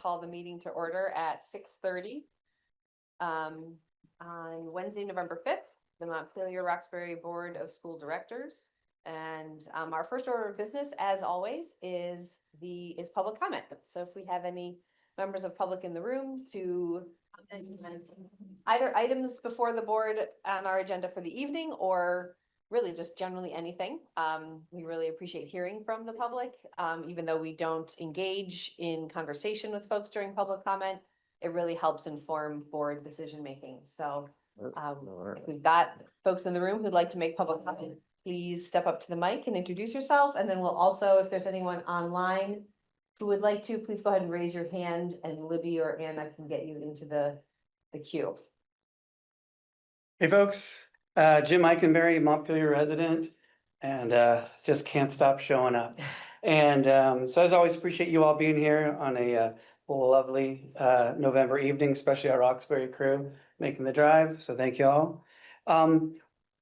call the meeting to order at 6:30 on Wednesday, November 5th, the Montpelier-Roxbury Board of School Directors. And our first order of business, as always, is public comment. So if we have any members of public in the room to comment on either items before the board on our agenda for the evening, or really just generally anything, we really appreciate hearing from the public. Even though we don't engage in conversation with folks during public comment, it really helps inform board decision making. So if we've got folks in the room who'd like to make public comment, please step up to the mic and introduce yourself. And then we'll also, if there's anyone online who would like to, please go ahead and raise your hand, and Libby or Anna can get you into the queue. Hey folks, Jim Eikenberry, Montpelier resident, and just can't stop showing up. And so as always, appreciate you all being here on a lovely November evening, especially our Roxbury crew making the drive. So thank you all.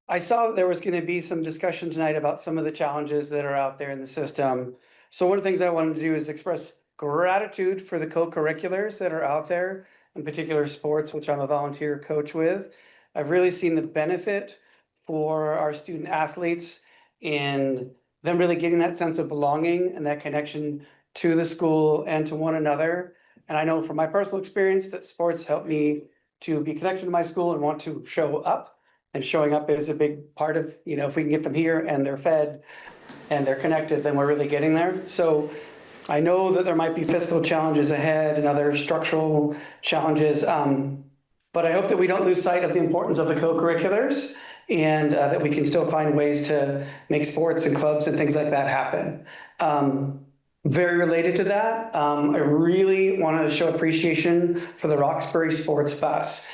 I saw that there was going to be some discussion tonight about some of the challenges that are out there in the system. So one of the things I wanted to do is express gratitude for the co-curriculars that are out there, in particular sports, which I'm a volunteer coach with. I've really seen the benefit for our student athletes in them really getting that sense of belonging and that connection to the school and to one another. And I know from my personal experience that sports helped me to be connected to my school and want to show up. And showing up is a big part of, if we can get them here and they're fed and they're connected, then we're really getting there. So I know that there might be fiscal challenges ahead and other structural challenges, but I hope that we don't lose sight of the importance of the co-curriculars, and that we can still find ways to make sports and clubs and things like that happen. Very related to that, I really wanted to show appreciation for the Roxbury Sports Bus.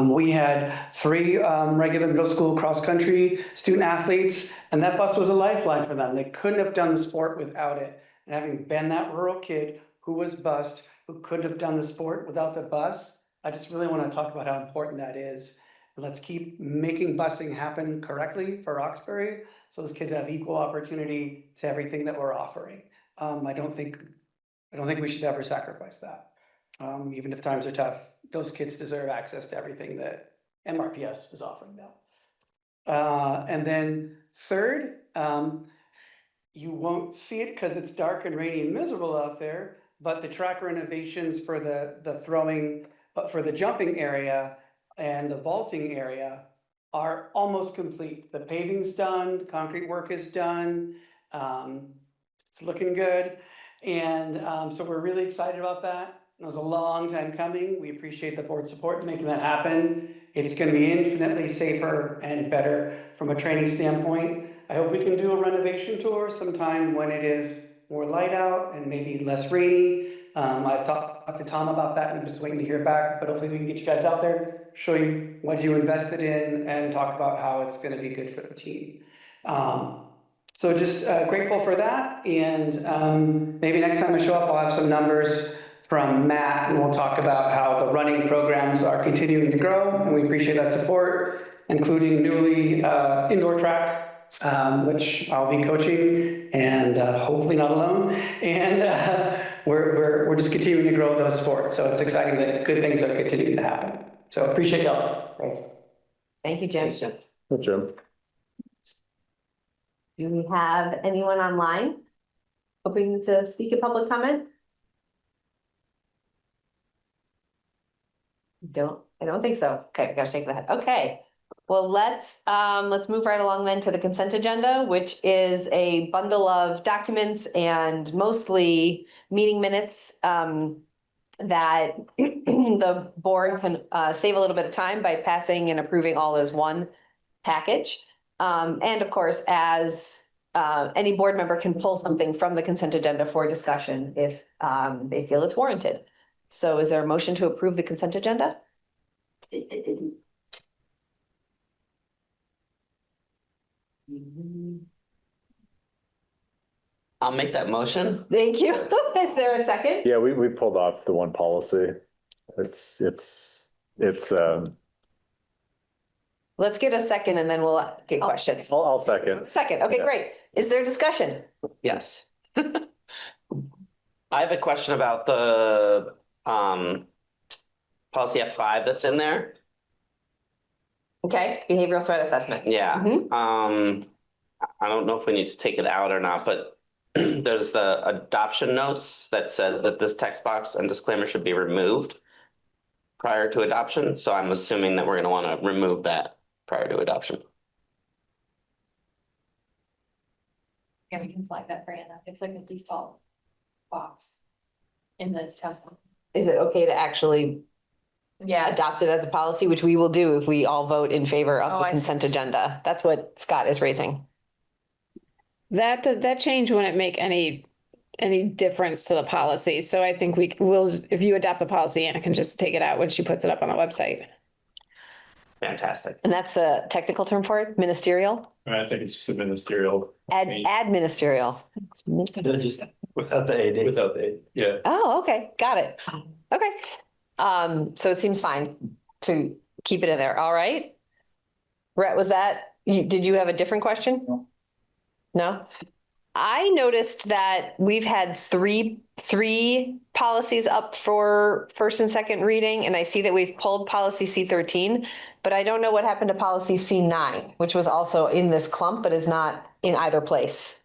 We had 3 regular middle school cross-country student athletes, and that bus was a lifeline for them. They couldn't have done the sport without it. And having been that rural kid who was bused, who couldn't have done the sport without the bus, I just really want to talk about how important that is. And let's keep making busing happen correctly for Roxbury, so those kids have equal opportunity to everything that we're offering. I don't think we should ever sacrifice that. Even if times are tough, those kids deserve access to everything that MRPS is offering now. And then third, you won't see it because it's dark and rainy and miserable out there, but the track renovations for the throwing, for the jumping area and the vaulting area are almost complete. The paving's done, the concrete work is done. It's looking good. And so we're really excited about that. It was a long time coming. We appreciate the board's support in making that happen. It's going to be infinitely safer and better from a training standpoint. I hope we can do a renovation tour sometime when it is more light out and maybe less rainy. I've talked to Tom about that and I'm just waiting to hear back, but hopefully we can get you guys out there, show you what you invested in, and talk about how it's going to be good for the team. So just grateful for that, and maybe next time I show up I'll have some numbers from Matt, and we'll talk about how the running programs are continuing to grow, and we appreciate that support, including newly indoor track, which I'll be coaching, and hopefully not alone, and we're just continuing to grow those sports, so it's exciting that good things are continuing to happen. So appreciate y'all. Thank you, Jim. Hey, Jim. Do we have anyone online hoping to speak in public comment? I don't think so. Okay, we gotta shake the head. Okay, well, let's move right along then to the consent agenda, which is a bundle of documents and mostly meeting minutes that the board can save a little bit of time by passing and approving all as one package. And of course, as any board member can pull something from the consent agenda for discussion if they feel it's warranted. So is there a motion to approve the consent agenda? I'll make that motion. Thank you. Is there a second? Yeah, we pulled off the one policy. It's Let's get a second and then we'll get questions. I'll second. Second, okay, Yeah. great. Is there discussion? Yes. I have a question about the policy F5 that's in there. Okay, behavioral threat assessment. Yeah. Mhm. I don't know if we need to take it out or not, but there's the adoption notes that says that this text box and disclaimer should be removed prior to adoption. So I'm assuming that we're going to want to remove that prior to adoption. Yeah, we can flag that for Anna. It's like a default box in the template. Is it okay to actually Yeah, adopt it as a policy, which we will do if we all vote in favor of Oh, the I see. consent agenda? That's what Scott is raising. That change wouldn't make any difference to the policy. So I think we will, if you adopt the policy, Anna can just take it out when she puts it up on the website. Fantastic. And that's the technical term for it, ministerial? I think it's just a ministerial change. Administerial. Just without the AD. Without the, yeah. Oh, okay, got it. Okay. So it seems fine to keep it in there. All right. Rhett, was that, did you have a different question? No? I noticed that we've had three policies up for first and second reading, and I see that we've pulled policy C13, but I don't know what happened to policy C9, which was also in this clump, but is not in either place.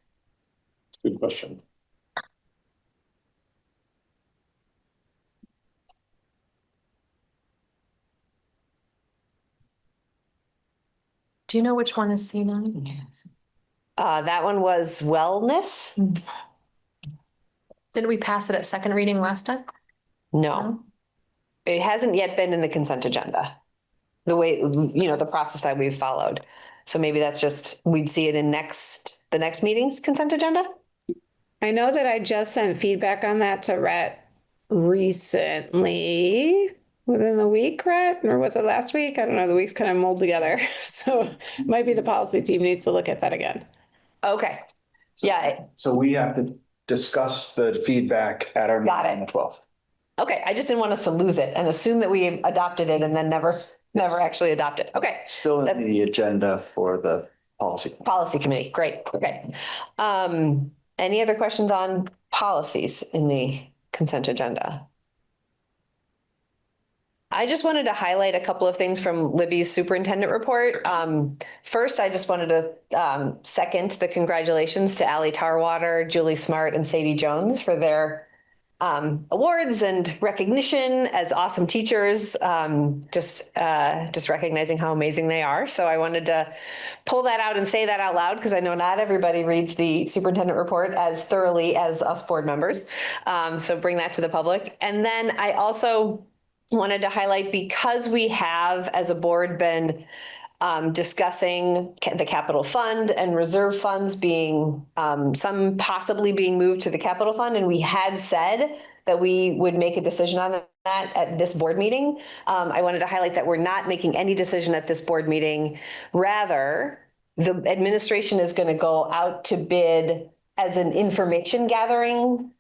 Good question. do you know which one is C9? That one was wellness? Did we pass it at second reading last time? No. It hasn't yet been in the consent agenda. The way, the process that we've followed. So maybe that's just, we'd see it in the next meeting's consent agenda? I know that I just sent feedback on that to Rhett recently, within the week, Rhett, or was it last week? I don't know, the weeks kind of mold together. So it might be the policy team needs to look at that again. Okay. Yeah, So we have to discuss the feedback at our Got meeting it. on the 12th. okay. I just didn't want us to lose it and assume that we adopted it and then never actually adopt it. Okay. Still That- in the agenda for the policy. Policy committee, great, okay. Any other questions on policies in the consent agenda? I just wanted to highlight a couple of things from Libby's superintendent report. First, I just wanted to second the congratulations to Allie Tarwater, Julie Smart, and Sadie Jones for their awards and recognition as awesome teachers, just recognizing how amazing they are. So I wanted to pull that out and say that out loud because I know not everybody reads the superintendent report as thoroughly as us board members. So bring that to the public. And then I also wanted to highlight, because we have as a board been discussing the capital fund and reserve funds being some possibly being moved to the capital fund. And we had said that we would make a decision on that at this board meeting. I wanted to highlight that we're not making any decision at this board meeting. Rather, the administration is going to go out to bid as an information gathering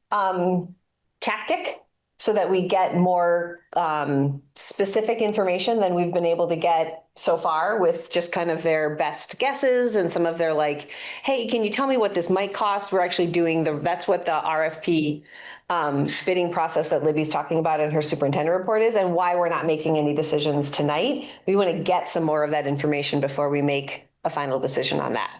tactic, so that we get more specific information than we've been able to get so far with just kind of their best guesses and some of their like, hey, can you tell me what this might cost? We're actually doing that's what the RFP bidding process that Libby's talking about in her superintendent report is, and why we're not making any decisions tonight. We want to get some more of that information before we make a final decision on that.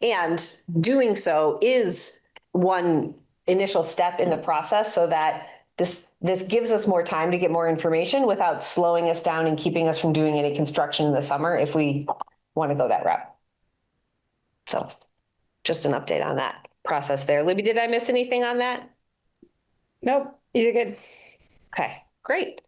And doing so is one initial step in the process so that this gives us more time to get more information without slowing us down and keeping us from doing any construction in the summer if we want to go that route. So just an update on that process there. Libby, did I miss anything on that? Nope, you're good. Okay, great.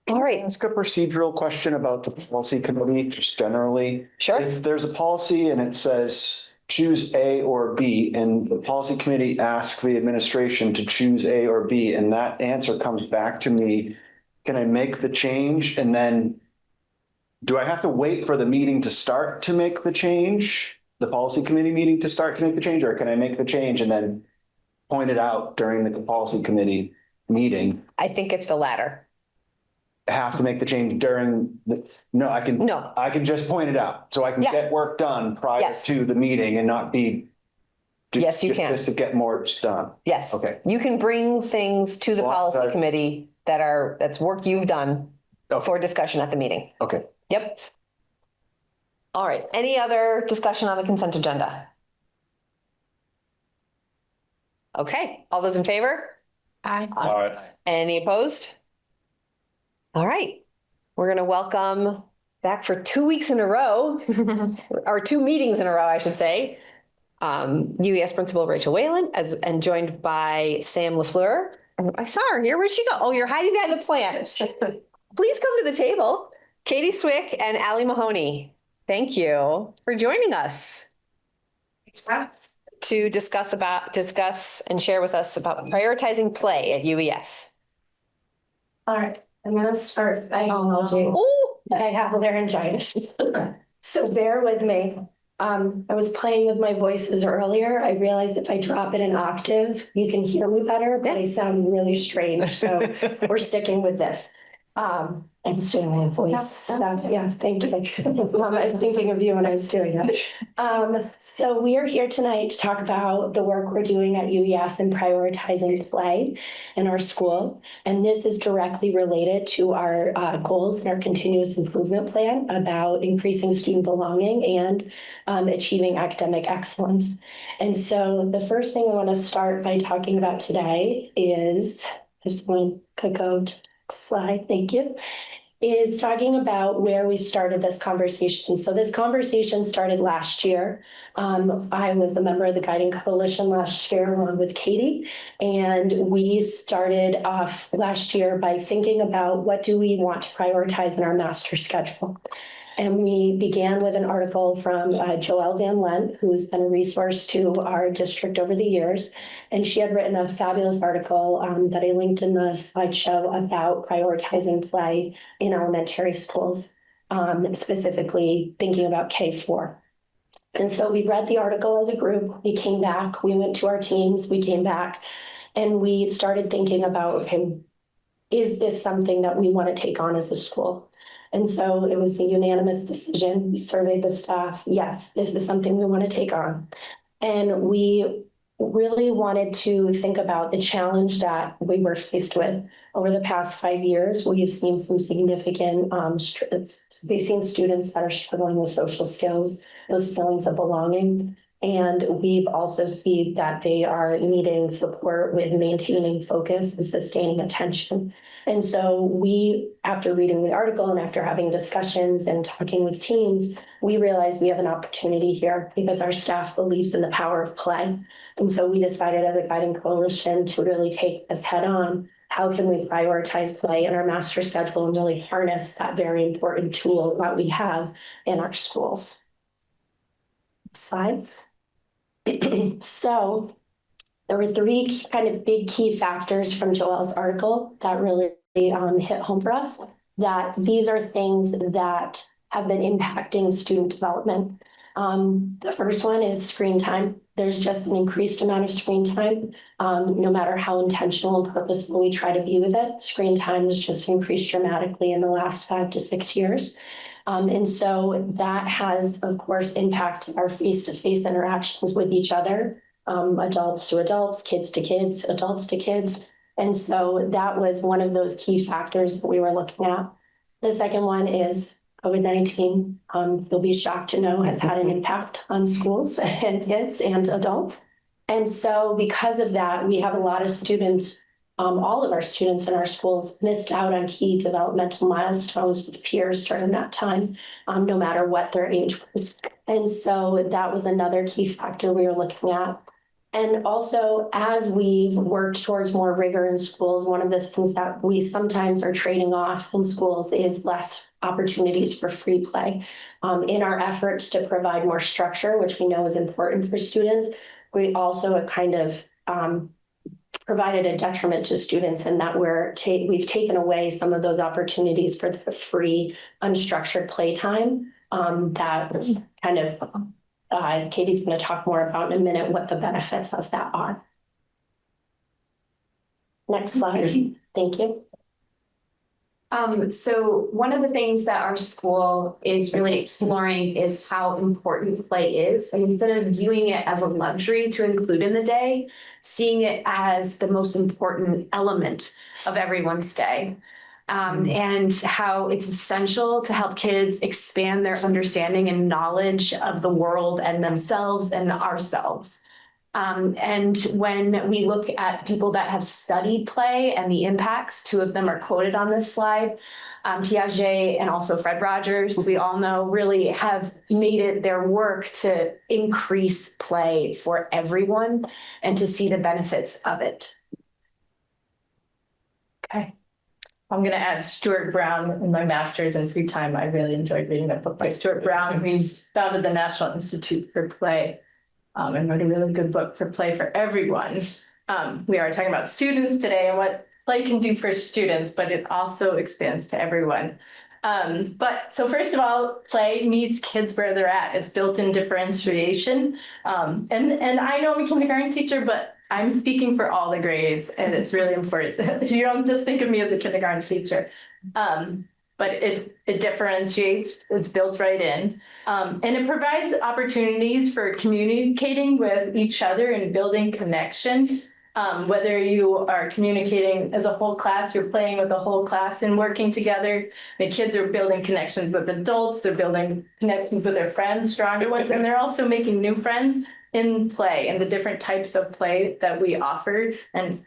All right, Ask a procedural question about the policy committee, just generally. sure. If there's a policy and it says choose A or B, and the policy committee asks the administration to choose A or B, and that answer comes back to me, can I make the change? And then do I have to wait for the meeting to start to make the change? The policy committee meeting to start to make the change, or can I make the change and then point it out during the policy committee meeting? I think it's the latter. Have to make the change during no, I can just point it out, so I can Yeah. get work done prior Yes. to the meeting and not be Yes, you can. Just to get more done. Yes. Okay. You can bring things to the As long as policy I- committee that's work you've done Okay. for discussion at the meeting. Okay. Yep. All right. Any other discussion on the consent agenda? Okay. All those in favor? Aye. All right. Any opposed? All right. We're going to welcome back for 2 weeks in a row, or 2 meetings in a row, I should say, UES Principal Rachel Whalen, and joined by Sam LaFleur. I saw her here. Where'd she go? Oh, you're hiding behind the plant. Please come to the table. Katie Swick and Allie Mahoney. Thank you for joining us to discuss and share with us about prioritizing play at UES. All right, I'm gonna start by acknowledging that I have laryngitis. So bear with me. I was playing with my voices earlier. I realized if I drop it an octave, you can hear me better, but I sound really strange. So we're sticking with this. I'm just doing my voice stuff. Yeah, thank you. I was thinking of you when I was doing it. So we are here tonight to talk about the work we're doing at UES and prioritizing play in our school. And this is directly related to our goals and our continuous improvement plan about increasing student belonging and achieving academic excellence. And so the first thing I want to start by talking about today is, just one could go to slide, thank you, is talking about where we started this conversation. So this conversation started last year. I was a member of the Guiding Coalition last year along with Katie, and we started off last year by thinking about what do we want to prioritize in our master schedule. And we began with an article from Joelle Van Lent, who's been a resource to our district over the years. And she had written a fabulous article that I linked in the slideshow about prioritizing play in elementary schools, specifically thinking about K-4. And so we read the article as a group. We came back, we went to our teams, we came back, and we started thinking about, okay, is this something that we want to take on as a school? And so it was a unanimous decision. We surveyed the staff. Yes, this is something we want to take on. And we really wanted to think about the challenge that we were faced with over the past 5 years. We've seen some significant, we've seen students that are struggling with social skills, those feelings of belonging. And we've also seen that they are needing support with maintaining focus and sustaining attention. And so we, after reading the article and after having discussions and talking with teams, we realized we have an opportunity here because our staff believes in the power of play. And so we decided as a Guiding Coalition to really take this head on. How can we prioritize play in our master schedule and really harness that very important tool that we have in our schools? Slide. So there were 3 kind of big key factors from Joelle's article that really hit home for us, that these are things that have been impacting student development. The first one is screen time. There's just an increased amount of screen time. No matter how intentional and purposeful we try to be with it, screen time has just increased dramatically in the last 5 to 6 years. And so that has, of course, impacted our face-to-face interactions with each other, adults to adults, kids to kids, adults to kids. And so that was one of those key factors that we were looking at. The second one is COVID-19. You'll be shocked to know has had an impact on schools and kids and adults. And so because of that, we have a lot of students, all of our students in our schools missed out on key developmental milestones with peers during that time, no matter what their age was. And so that was another key factor we were looking at. And also, as we've worked towards more rigor in schools, one of the things that we sometimes are trading off in schools is less opportunities for free play. In our efforts to provide more structure, which we know is important for students, we also kind of provided a detriment to students in that we've taken away some of those opportunities for the free unstructured playtime that kind of Katie's going to talk more about in a minute what the benefits of that are. Next slide. Thank you. So one of the things that our school is really exploring is how important play is. And instead of viewing it as a luxury to include in the day, seeing it as the most important element of everyone's day. And how it's essential to help kids expand their understanding and knowledge of the world and themselves and ourselves. And when we look at people that have studied play and the impacts, two of them are quoted on this slide, Piaget and also Fred Rogers, we all know really have made it their work to increase play for everyone and to see the benefits of it. Okay. I'm going to add Stuart Brown in my master's in free time. I really enjoyed reading that book by Stuart Brown. He's founded the National Institute for Play and wrote a really good book for play for everyone. We are talking about students today and what play can do for students, but it also expands to everyone. So first of all, play meets kids where they're at. It's built-in differentiation. And I know I'm a kindergarten teacher, but I'm speaking for all the grades, and it's really important. You don't just think of me as a kindergarten teacher. But it differentiates, it's built right in. And it provides opportunities for communicating with each other and building connections. Whether you are communicating as a whole class, you're playing with a whole class and working together. The kids are building connections with adults, they're building connections with their friends, stronger ones, and they're also making new friends in play and the different types of play that we offer and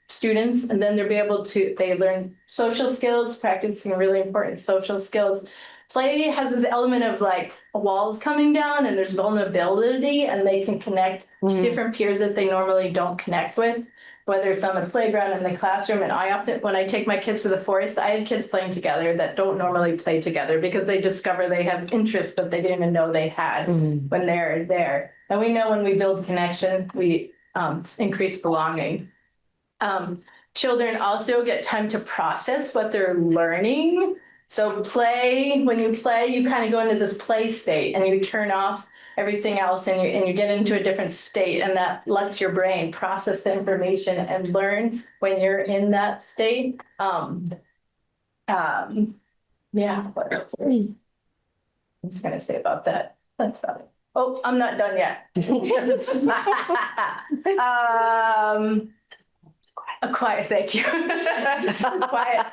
students. And then they learn social skills, practicing really important social skills. Play has this element of like walls coming down and there's vulnerability, and they can connect to different peers that they normally don't connect with, whether it's on the playground, in the classroom. And I often, when I take my kids to the forest, I have kids playing together that don't normally play together because they discover they have interests that they didn't even know they had when they're there. And we know when we build connection, we increase belonging. Children also get time to process what they're learning. So when you play, you kind of go into this play state and you turn off everything else and you get into a different state, and that lets your brain process the information and learn when you're in that state. Yeah, what else? I'm just gonna say about that. That's about it. Oh, I'm not done yet. Quiet, thank you. Quiet.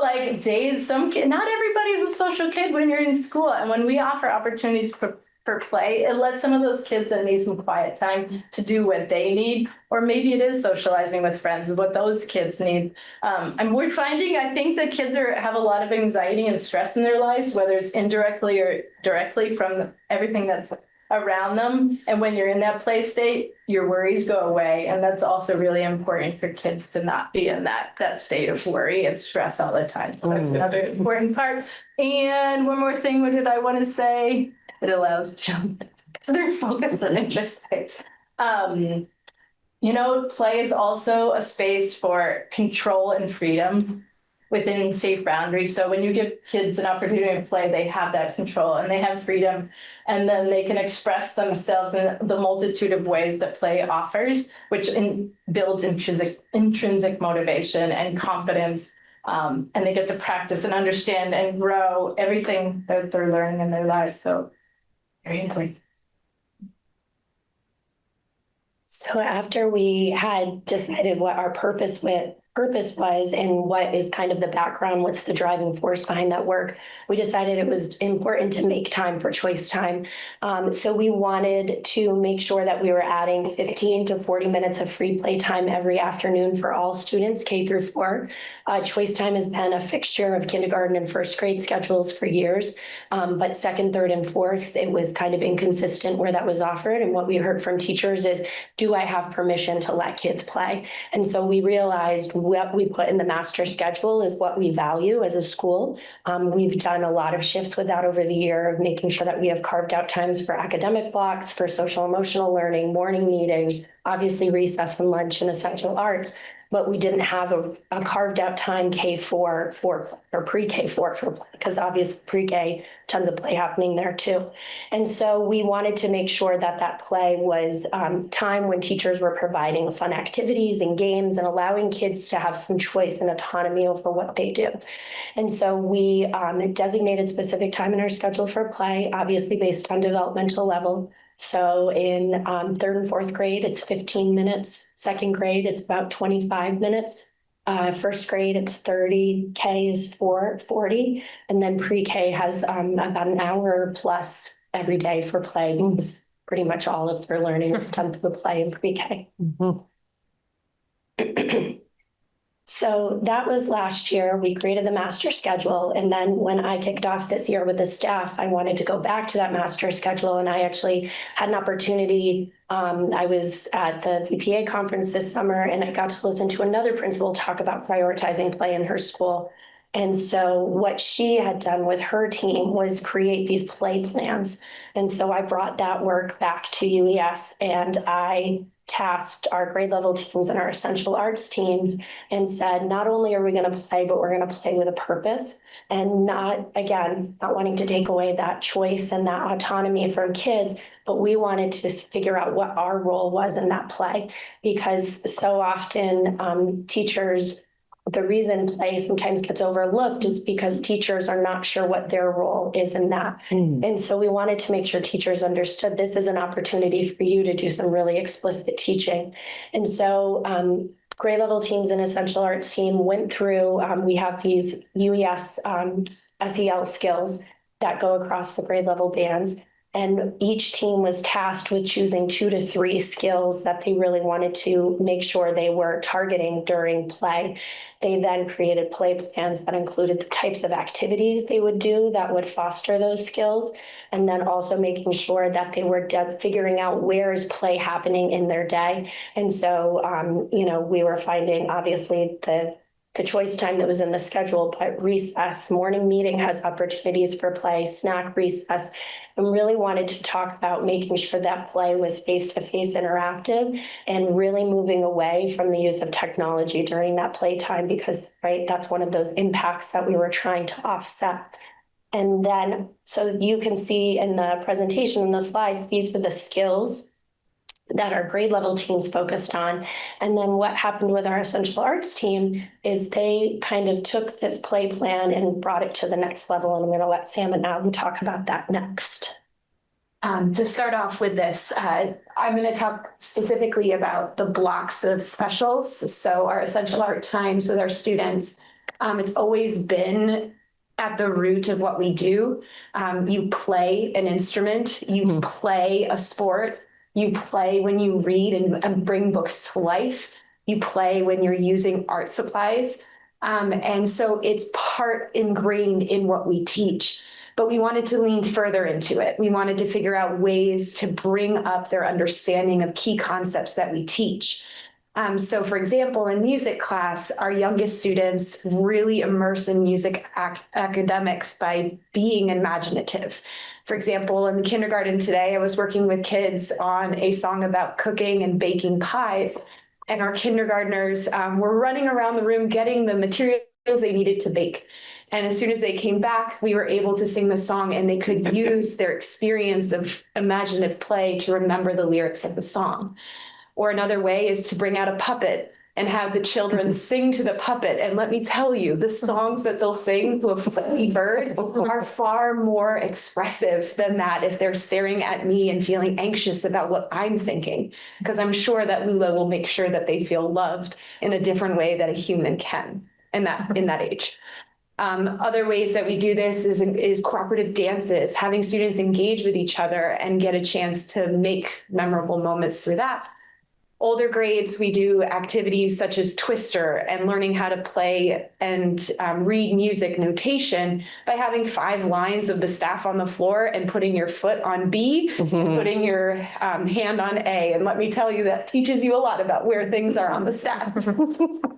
Like days, not everybody's a social kid when you're in school. And when we offer opportunities for play, it lets some of those kids that need some quiet time to do what they need. Or maybe it is socializing with friends is what those kids need. And we're finding, I think that kids have a lot of anxiety and stress in their lives, whether it's indirectly or directly from everything that's around them. And when you're in that play state, your worries go away. And that's also really important for kids to not be in that state of worry and stress all the time. So that's another important part. And one more thing, what did I want to say? It allows children, because they're focused and interested. Play is also a space for control and freedom within safe boundaries. So when you give kids an opportunity to play, they have that control and they have freedom, and then they can express themselves in the multitude of ways that play offers, which builds intrinsic motivation and confidence. And they get to practice and understand and grow everything that they're learning in their lives. So very important. So after we had decided what our purpose was and what is kind of the background, what's the driving force behind that work, we decided it was important to make time for choice time. So we wanted to make sure that we were adding 15 to 40 minutes of free play time every afternoon for all students, K through 4. Choice time has been a fixture of kindergarten and first grade schedules for years, but second, third, and fourth, it was kind of inconsistent where that was offered. And what we heard from teachers is, do I have permission to let kids play? And so we realized what we put in the master schedule is what we value as a school. We've done a lot of shifts with that over the year of making sure that we have carved out times for academic blocks, for social emotional learning, morning meetings, obviously recess and lunch and essential arts, but we didn't have a carved out time K4 or pre-K4 for play, because obviously pre-K, tons of play happening there too. And so we wanted to make sure that that play was time when teachers were providing fun activities and games and allowing kids to have some choice and autonomy over what they do. And so we designated specific time in our schedule for play, obviously based on developmental level. So in third and fourth grade, it's 15 minutes. Second grade, it's about 25 minutes. First grade, it's 30. K is 40. And then pre-K has about an hour plus every day for play, because pretty much all of their learning is done through play in pre-K. So that was last year. We created the master schedule. And then when I kicked off this year with the staff, I wanted to go back to that master schedule. And I actually had an opportunity. I was at the VPA conference this summer, and I got to listen to another principal talk about prioritizing play in her school. And so what she had done with her team was create these play plans. And so I brought that work back to UES, and I tasked our grade level teams and our essential arts teams and said, not only are we going to play, but we're going to play with a purpose, and not wanting to take away that choice and that autonomy from kids, but we wanted to figure out what our role was in that play, because so often teachers, the reason play sometimes gets overlooked is because teachers are not sure what their role is in that. And so we wanted to make sure teachers understood this is an opportunity for you to do some really explicit teaching. And so grade level teams and essential arts team went through, we have these UES SEL skills that go across the grade level bands. And each team was tasked with choosing 2 to 3 skills that they really wanted to make sure they were targeting during play. They then created play plans that included the types of activities they would do that would foster those skills, and then also making sure that they were figuring out where is play happening in their day. And so, we were finding obviously the choice time that was in the schedule, but recess, morning meeting has opportunities for play, snack recess, and really wanted to talk about making sure that play was face-to-face interactive and really moving away from the use of technology during that playtime, because, right, that's one of those impacts that we were trying to offset. And then, so you can see in the presentation, in the slides, these were the skills that our grade level teams focused on. And then what happened with our essential arts team is they kind of took this play plan and brought it to the next level. And I'm going to let Sam and Adam talk about that next. To start off with this, I'm going to talk specifically about the blocks of specials. So our essential art times with our students, it's always been at the root of what we do. You play an instrument, you play a sport, you play when you read and bring books to life. You play when you're using art supplies. And so it's part ingrained in what we teach. But we wanted to lean further into it. We wanted to figure out ways to bring up their understanding of key concepts that we teach. So for example, in music class, our youngest students really immerse in music academics by being imaginative. For example, in the kindergarten today, I was working with kids on a song about cooking and baking pies. And our kindergartners were running around the room getting the materials they needed to bake. And as soon as they came back, we were able to sing the song, and they could use their experience of imaginative play to remember the lyrics of the song. Or another way is to bring out a puppet and have the children sing to the puppet. And let me tell you, the songs that they'll sing to a flippy bird are far more expressive than that if they're staring at me and feeling anxious about what I'm thinking, because I'm sure that Lula will make sure that they feel loved in a different way that a human can in that age. Other ways that we do this is cooperative dances, having students engage with each other and get a chance to make memorable moments through that. Older grades, we do activities such as Twister and learning how to play and read music notation by having 5 lines of the staff on the floor and putting your foot on B, and putting your hand on A. And let me tell you, that teaches you a lot about where things are on the staff.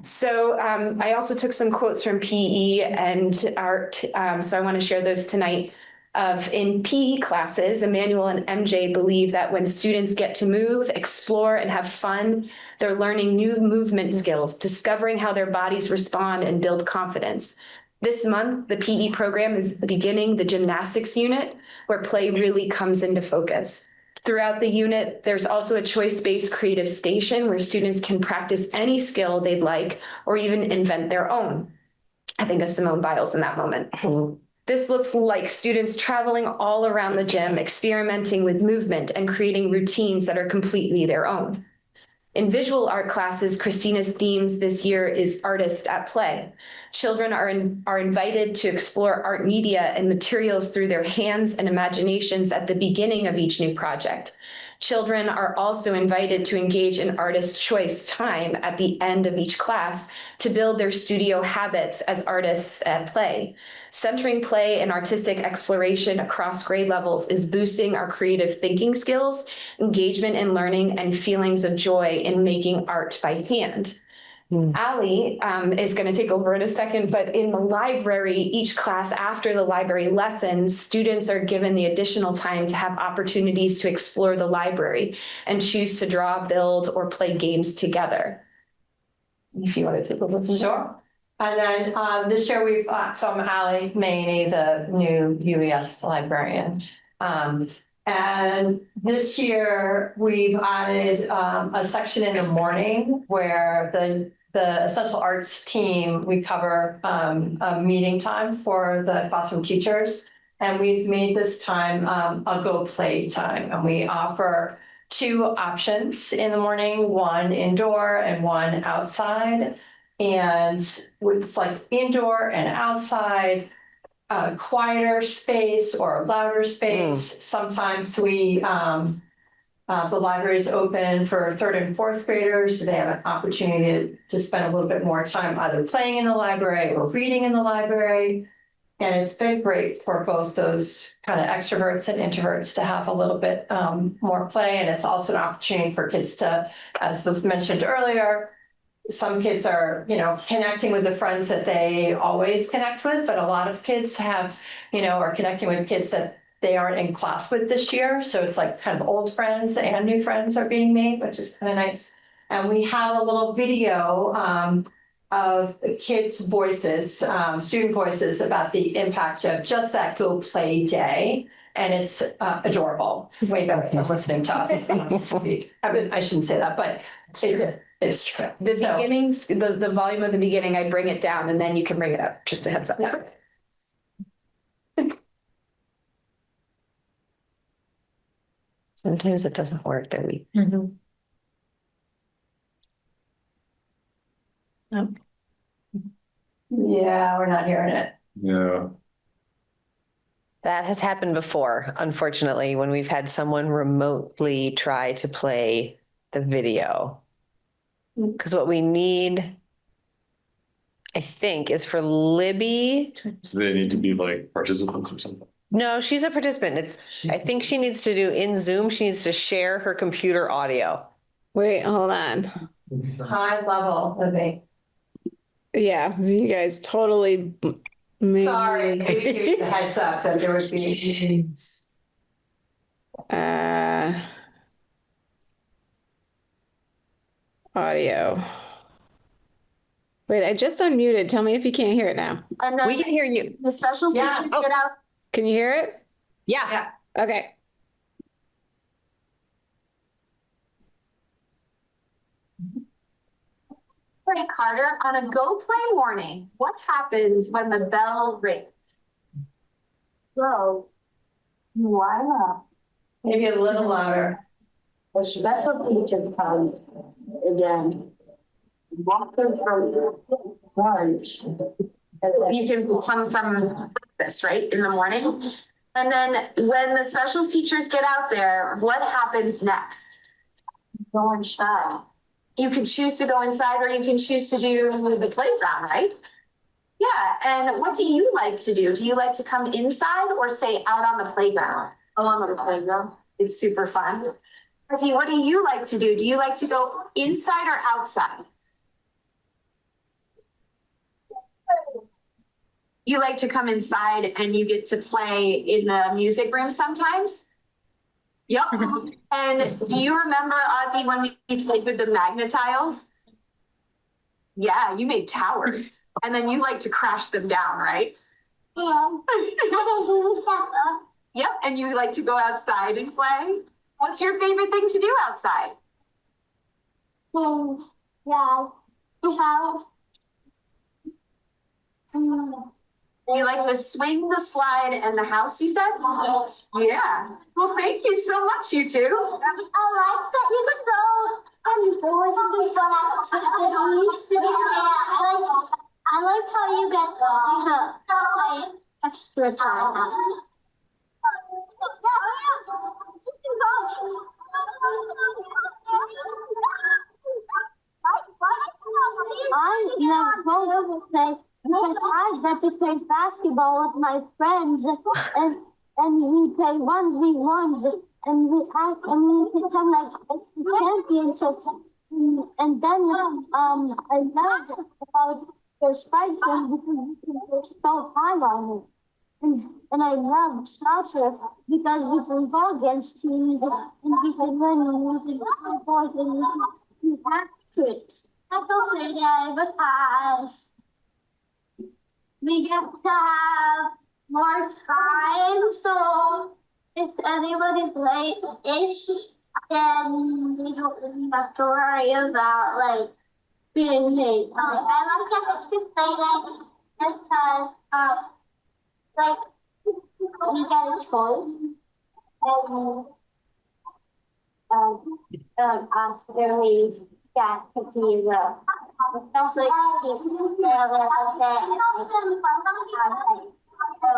So I also took some quotes from PE and art, so I want to share those tonight. In PE classes, Emmanuel and MJ believe that when students get to move, explore, and have fun, they're learning new movement skills, discovering how their bodies respond and build confidence. This month, the PE program is beginning the gymnastics unit, where play really comes into focus. Throughout the unit, there's also a choice-based creative station where students can practice any skill they'd like or even invent their own. I think of Simone Biles in that moment. This looks like students traveling all around the gym, experimenting with movement and creating routines that are completely their own. In visual art classes, Christina's themes this year is Artists at Play. Children are invited to explore art media and materials through their hands and imaginations at the beginning of each new project. Children are also invited to engage in artist choice time at the end of each class to build their studio habits as artists at play. Centering play and artistic exploration across grade levels is boosting our creative thinking skills, engagement in learning, and feelings of joy in making art by hand. Ali is going to take over in a second, but in the library, each class after the library lessons, students are given the additional time to have opportunities to explore the library and choose to draw, build, or play games together. If you want to take over from there. Sure. And then this year so I'm Ali Maney, the new UES librarian. And this year we've added a section in the morning where the essential arts team, we cover a meeting time for the classroom teachers. And we've made this time a go play time. And we offer 2 options in the morning, one indoor and one outside. And it's like indoor and outside, a quieter space or a louder space. Sometimes the library is open for 3rd and 4th graders. So they have an opportunity to spend a little bit more time either playing in the library or reading in the library. And it's been great for both those kind of extroverts and introverts to have a little bit more play. And it's also an opportunity for kids to, as was mentioned earlier, some kids are, connecting with the friends that they always connect with, but a lot of kids are connecting with kids that they aren't in class with this year. So it's like kind of old friends and new friends are being made, which is kind of nice. And we have a little video of kids' voices, student voices about the impact of just that Go Play Day. And it's adorable, way better than listening to us. I shouldn't say that, but it's true. The beginnings, the volume of the beginning, I bring it down and then you can bring it up, just a heads up. Yeah. Sometimes it doesn't work that we. Yeah, we're not hearing it. Yeah. That has happened before, unfortunately, when we've had someone remotely try to play the video. Because what we need, I think, is for Libby. So they need to be like participants or something. No, she's a participant. I think she needs to do in Zoom, she needs to share her computer audio. Wait, hold on. High level, Libby. Yeah, you guys totally made Sorry, me- we gave you the heads up that there would be. Audio. Wait, I just unmuted. Tell me if you can't hear it now. And then we can hear you. The special teachers get out. Can you hear it? Yeah. Okay. Hey, Carter, on a Go Play morning, what happens when the bell rings? So, wow. Maybe a little louder. A special teacher comes again. Walking from lunch. You can come from this, right, in the morning? And then when the specials teachers get out there, what happens next? Go inside. You can choose to go inside or you can choose to do the playground, right? Yeah, and what do you like to do? Do you like to come inside or stay out on the playground? Oh, I'm on the playground. It's super fun. Izzy, what do you like to do? Do you like to go inside or outside? you like to come inside and you get to play in the music room sometimes? Yep. And do you remember, Ozzy, when we played with the Magnetiles? Yeah, you made towers. And then you like to crash them down, right? Yeah. Yep, and you like to go outside and play? What's your favorite thing to do outside? Yeah. You like the swing, the slide, and the house, you said? Yes. Yeah. Well, thank you so much, you two. I like that you could go and go to the fun activities. I like how you get like extra time. I never go over play because I get to play basketball with my friends and we play 1v1s and we pretend like it's the championship and then I love about the spikes because you can go so high on it. And I love soccer because we can go against teams and we can win and we can go and we can have tricks. That's okay, because we get to have more time. So if anybody's late-ish, then we don't really have to worry about like being late. I like to play that because like we get a choice and after we get to be the especially we a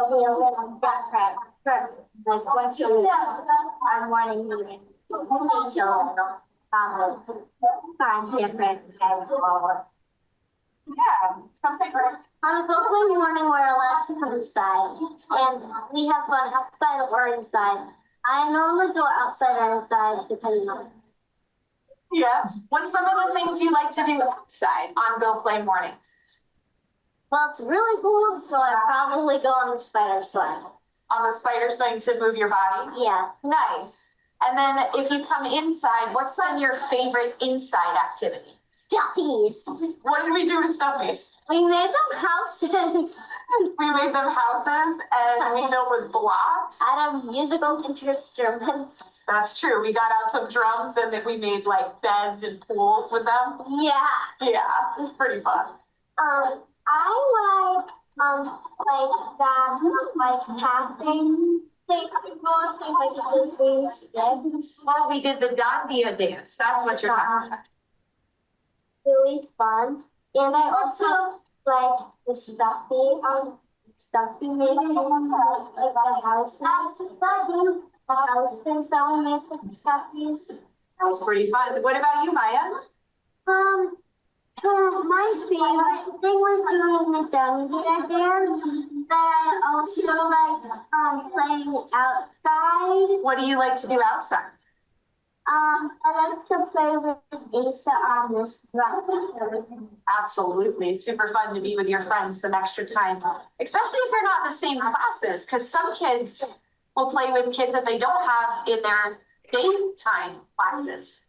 little different like once I'm wanting to find different schedules. Yeah, something on a Copeland morning, we're allowed to come inside, and we have fun outside or inside. I normally go outside or inside, depending on. Yeah. What's some of the things you like to do outside on Go Play mornings? Well, it's really cool, so I probably go on the spider swing. On the spider swing to move your body? Yeah. Nice. And then if you come inside, what's been your favorite inside activity? Stuffies. What did we do with stuffies? We made them houses. We made them houses and we filled with blocks. Out of musical instruments. That's true. We got out some drums and then we made like beds and pools with them. Yeah. Yeah, it was pretty fun. I like that, like tapping. Well, we did the Dandia dance. That's what you're talking about. Really fun, and I also like the stuffy making like the houses. The houses that we made for the stuffies. That was pretty fun. What about you, Maya? My favorite thing was doing the Dandia dance, but I also like playing outside. What do you like to do outside? I like to play with Asa on this run. Absolutely. Super fun to be with your friends some extra time, especially if you're not in the same classes, because some kids will play with kids that they don't have in their daytime classes.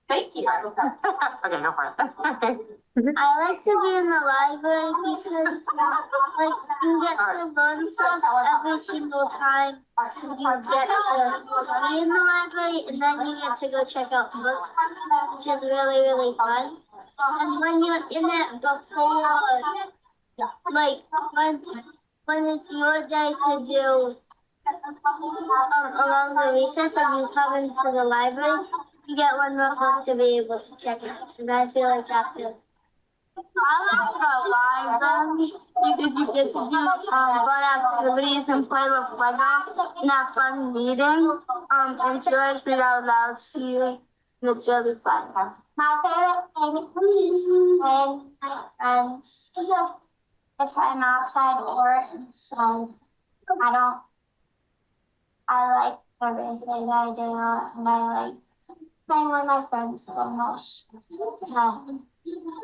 Thank you. Okay, no problem. I like to be in the library because like you get to learn stuff every single time you get to be in the library, and then you get to go check out books, which is really, really fun. And when you're in it before, like when it's your day to do along the recess and you come into the library, you get one more book to be able to check it out. And I feel like that's good. I like the library because you get to do fun activities and play with Legos and have fun reading. And George read out loud to you. And it's really fun. My favorite thing is playing with my friends. If I'm outside or inside, I like everything I do, and I like playing with my friends the most.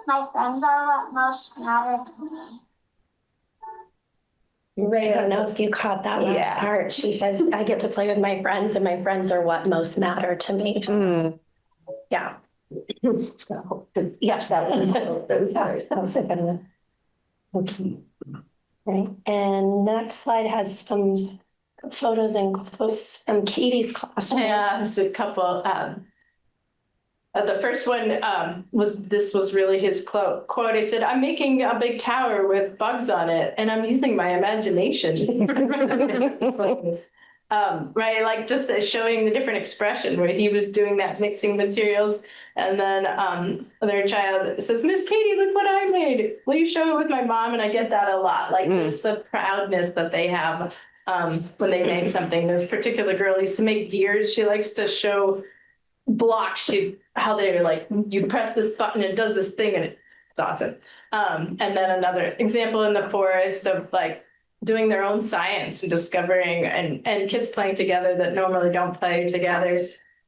My friends are what most matter to me. Ray, I don't know if you caught that last Yeah. part. She says, I get to play with my friends and my friends are what most matter to me. So, yeah. So, yes, that one. That was a good one. Okay. Right. And next slide has some photos and quotes from Katie's classroom. Yeah, there's a couple. The first one was really his quote. I said, "I'm making a big tower with bugs on it, and I'm using my imagination." Right, like just showing the different expression where he was doing that, mixing materials, and then their child says, "Miss Katie, look what I made. Will you show it with my mom?" And I get that a lot. Like there's the proudness that they have when they make something. This particular girl used to make gears. She likes to show blocks, how they're like, you press this button, it does this thing, and it's awesome. And then another example in the forest of like doing their own science and discovering and kids playing together that normally don't play together.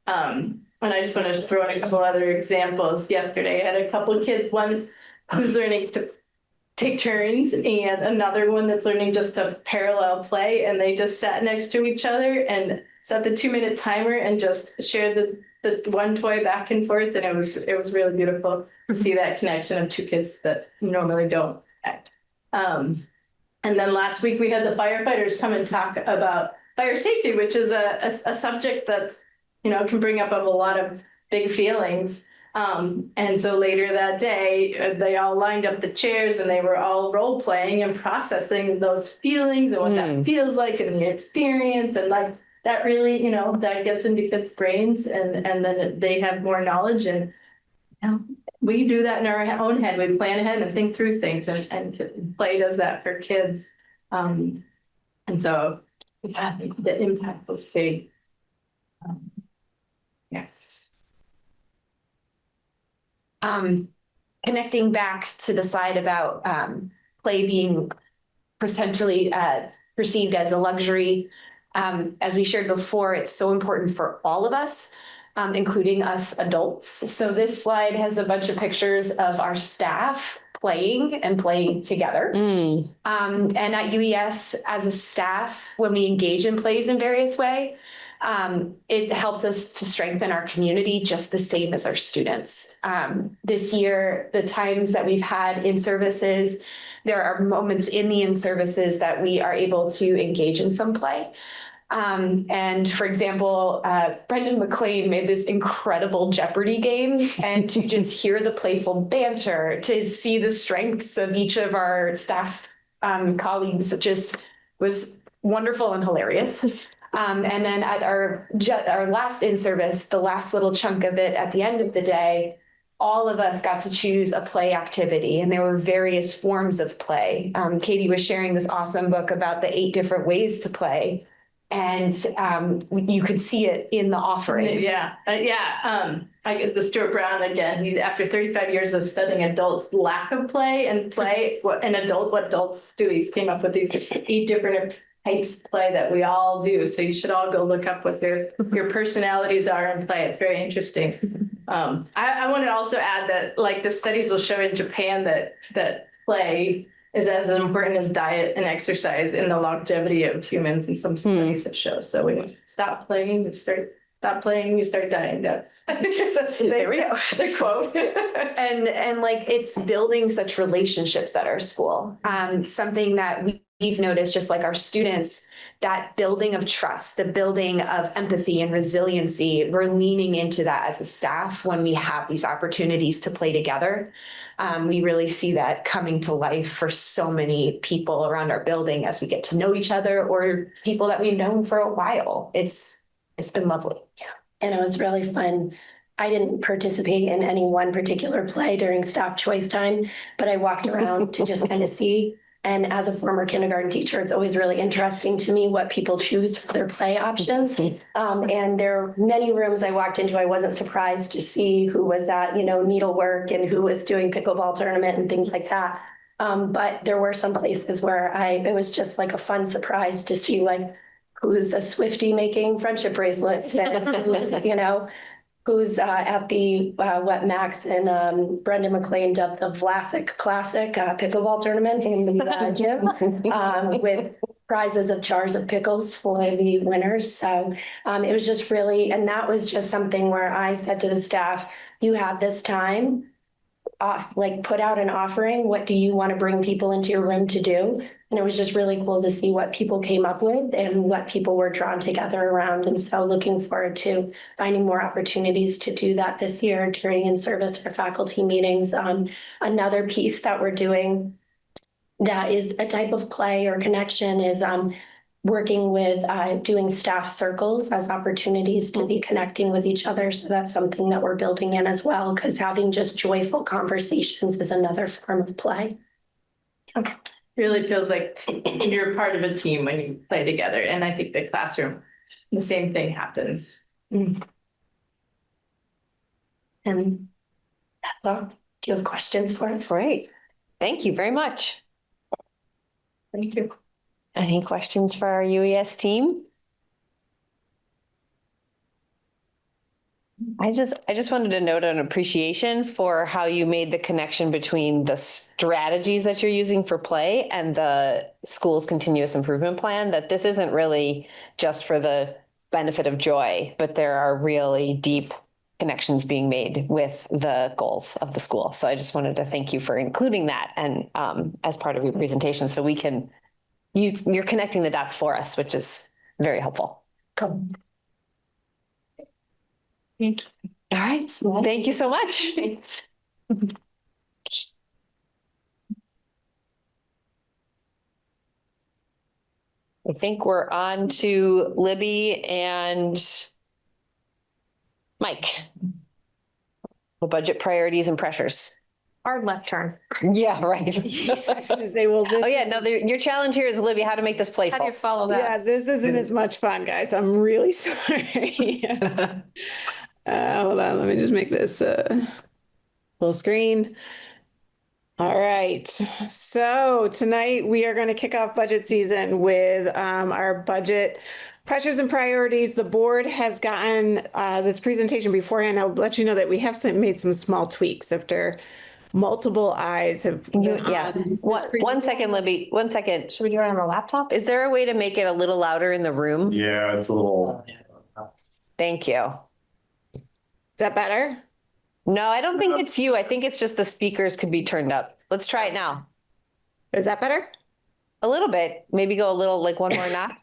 And I just want to throw in a couple other examples. Yesterday, I had a couple of kids, one who's learning to take turns and another one that's learning just to parallel play, and they just sat next to each other and set the 2-minute timer and just shared the one toy back and forth, and it was really beautiful to see that connection of two kids that normally don't act. And then last week we had the firefighters come and talk about fire safety, which is a subject that's, can bring up a lot of big feelings. And so later that day, they all lined up the chairs and they were all role playing and processing those feelings and what that feels like and the experience, and like that really, that gets into kids' brains, and then they have more knowledge, and we do that in our own head. We plan ahead and think through things, and play does that for kids. And so I think the impact was big. Yeah. Connecting back to the slide about play being potentially perceived as a luxury. As we shared before, it's so important for all of us, including us adults. So this slide has a bunch of pictures of our staff playing together. And at UES, as a staff, when we engage in plays in various ways, it helps us to strengthen our community just the same as our students. This year, the times that we've had in services, there are moments in the in-services that we are able to engage in some play. And for example, Brendan McLean made this incredible Jeopardy game, and to just hear the playful banter, to see the strengths of each of our staff colleagues just was wonderful and hilarious. And then at our last in-service, the last little chunk of it at the end of the day, all of us got to choose a play activity, and there were various forms of play. Katie was sharing this awesome book about the 8 different ways to play, and you could see it in the offerings. I get the Stuart Brown again. After 35 years of studying adults' lack of play and what adults do, he's came up with these 8 different types of play that we all do. So you should all go look up what your personalities are in play. It's very interesting. I want to also add that, like, the studies will show in Japan that play is as important as diet and exercise in the longevity of humans, and some studies that show. So when you stop playing, you start dying. There we go. The quote. and like, it's building such relationships at our school. Something that we've noticed, just like our students, that building of trust, the building of empathy and resiliency, we're leaning into that as a staff when we have these opportunities to play together. We really see that coming to life for so many people around our building as we get to know each other, or people that we've known for a while. It's been lovely. Yeah. And it was really fun. I didn't participate in any one particular play during staff choice time, but I walked around to just kind of see. And as a former kindergarten teacher, it's always really interesting to me what people choose for their play options. And there are many rooms I walked into, I wasn't surprised to see who was at, needlework and who was doing pickleball tournament and things like that. But there were some places where it was just like a fun surprise to see, like, who's a Swiftie making friendship bracelets, and who's, who's at the Wet Max, and Brendan McLean dubbed the Vlasic Classic pickleball tournament in the gym with prizes of jars of pickles for the winners. So it was just really, and that was just something where I said to the staff, you have this time, put out an offering. What do you want to bring people into your room to do? And it was just really cool to see what people came up with and what people were drawn together around. And so looking forward to finding more opportunities to do that this year during in-service for faculty meetings. Another piece that we're doing that is a type of play or connection is working with doing staff circles as opportunities to be connecting with each other. So that's something that we're building in as well, because having just joyful conversations is another form of play. Okay. Really feels like you're part of a team when you play together. And I think the classroom, the same thing happens. And that's all. Do you have questions for us? Great. Thank you very much. Thank you. Any questions for our UES team? I just wanted to note an appreciation for how you made the connection between the strategies that you're using for play and the school's continuous improvement plan, that this isn't really just for the benefit of joy, but there are really deep connections being made with the goals of the school. So I just wanted to thank you for including that and as part of your presentation, so we can, you're connecting the dots for us, which is very helpful. Cool. Thank you. All right. Thank you so much. Thanks. I think we're on to Libby and Mike. The budget priorities and pressures. Hard left turn. Yeah, right. I was gonna say, well, this. Oh yeah, no, your challenge here is, Libby, how to make this How playful. do you follow Yeah, that? this isn't as much fun, guys. I'm really sorry. Hold on, let me just make this full screen. All right, so tonight we are going to kick off budget season with our budget pressures and priorities. The board has gotten this presentation beforehand. I'll let you know that we have made some small tweaks after multiple eyes have. Yeah. One second, Libby. 1 second. Should we do it on the laptop? Is there a way to make it a little louder in the room? Yeah, it's a little. Thank you. Is that better? No, I don't think it's you. I think it's just the speakers could be turned up. Let's try it now. Is that better? A little bit. Maybe go a little, like one more knock.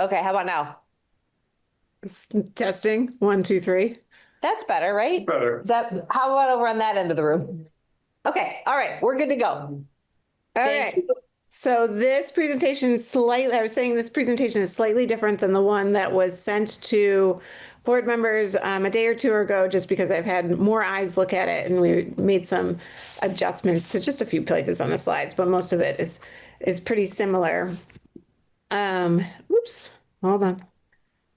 Okay, how about now? Testing 1, 2, 3. That's better, right? Better. Is that, how about over on that end of the room? Okay, all right, we're good to go. Okay. So this presentation is slightly, I was saying this presentation is slightly different than the one that was sent to board members a day or two ago, just because I've had more eyes look at it and we made some adjustments to just a few places on the slides, but most of it is pretty similar. Oops, hold on.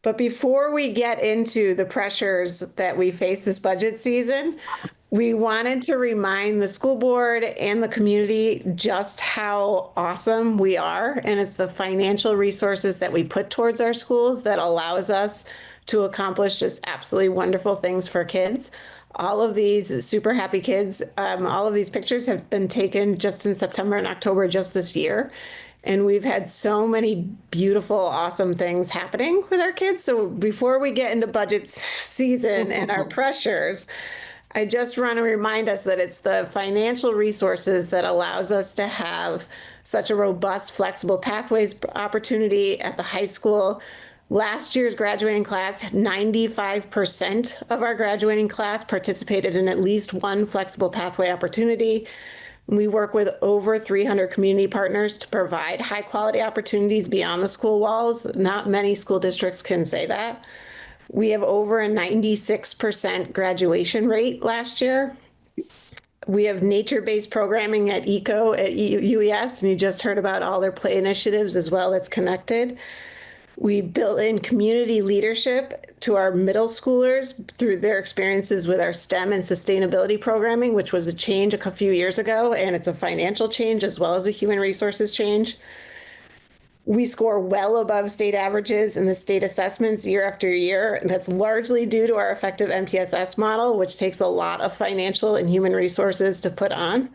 But before we get into the pressures that we face this budget season, we wanted to remind the school board and the community just how awesome we are. And it's the financial resources that we put towards our schools that allows us to accomplish just absolutely wonderful things for kids. All of these super happy kids, all of these pictures have been taken just in September and October just this year. And we've had so many beautiful, awesome things happening with our kids. So before we get into budget season and our pressures, I just want to remind us that it's the financial resources that allows us to have such a robust, flexible pathways opportunity at the high school. Last year's graduating class, 95% of our graduating class participated in at least one flexible pathway opportunity. We work with over 300 community partners to provide high quality opportunities beyond the school walls. Not many school districts can say that. We have over a 96% graduation rate last year. We have nature-based programming at ECO at UES, and you just heard about all their play initiatives as well that's connected. We built in community leadership to our middle schoolers through their experiences with our STEM and sustainability programming, which was a change a few years ago, and it's a financial change as well as a human resources change. We score well above state averages in the state assessments year after year. And that's largely due to our effective MTSS model, which takes a lot of financial and human resources to put on.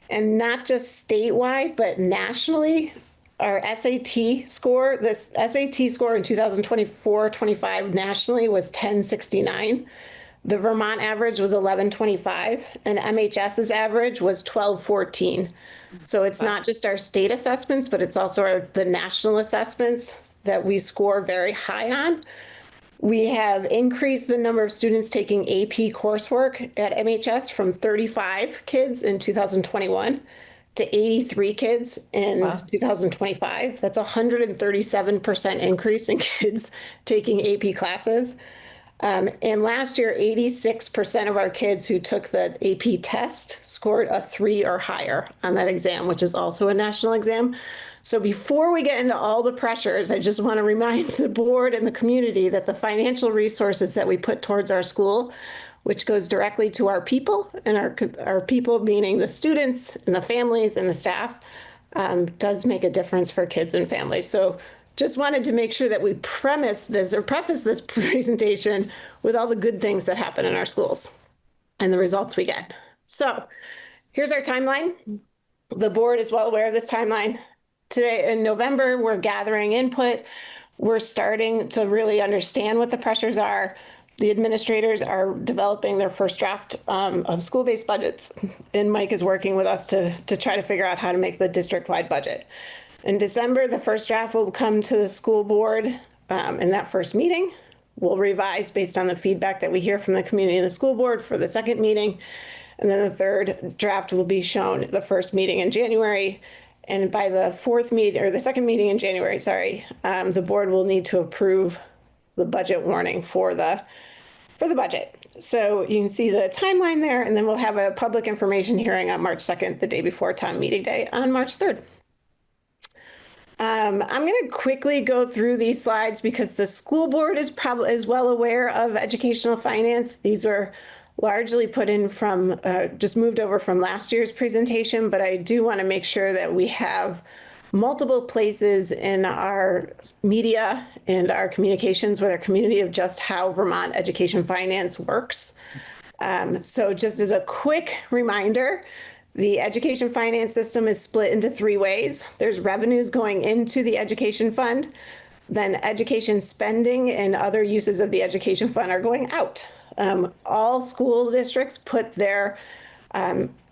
And not just statewide, but nationally, our SAT score, this SAT score in 2024-25 nationally was 1069. The Vermont average was 1125, and MHS's average was 1214. So it's not just our state assessments, but it's also the national assessments that we score very high on. We have increased the number of students taking AP coursework at MHS from 35 kids in 2021 to 83 kids in 2025. That's a 137% increase in kids taking AP classes. And last year, 86% of our kids who took the AP test scored a 3 or higher on that exam, which is also a national exam. So before we get into all the pressures, I just want to remind the board and the community that the financial resources that we put towards our school, which goes directly to our people, and our people meaning the students and the families and the staff, does make a difference for kids and families. So just wanted to make sure that we preface this presentation with all the good things that happen in our schools and the results we get. So here's our timeline. The board is well aware of this timeline. Today in November, we're gathering input. We're starting to really understand what the pressures are. The administrators are developing their first draft of school-based budgets, and Mike is working with us to try to figure out how to make the district-wide budget. In December, the first draft will come to the school board in that first meeting. We'll revise based on the feedback that we hear from the community and the school board for the second meeting. And then the third draft will be shown at the first meeting in January. And by the the second meeting in January, the board will need to approve the budget warning for the budget. So you can see the timeline there, and then we'll have a public information hearing on March 2nd, the day before town meeting day on March 3rd. I'm going to quickly go through these slides because the school board is well aware of educational finance. These were largely put in from, just moved over from last year's presentation, but I do want to make sure that we have multiple places in our media and our communications with our community of just how Vermont education finance works. So just as a quick reminder, the education finance system is split into 3 ways. There's revenues going into the education fund, then education spending and other uses of the education fund are going out. All school districts put their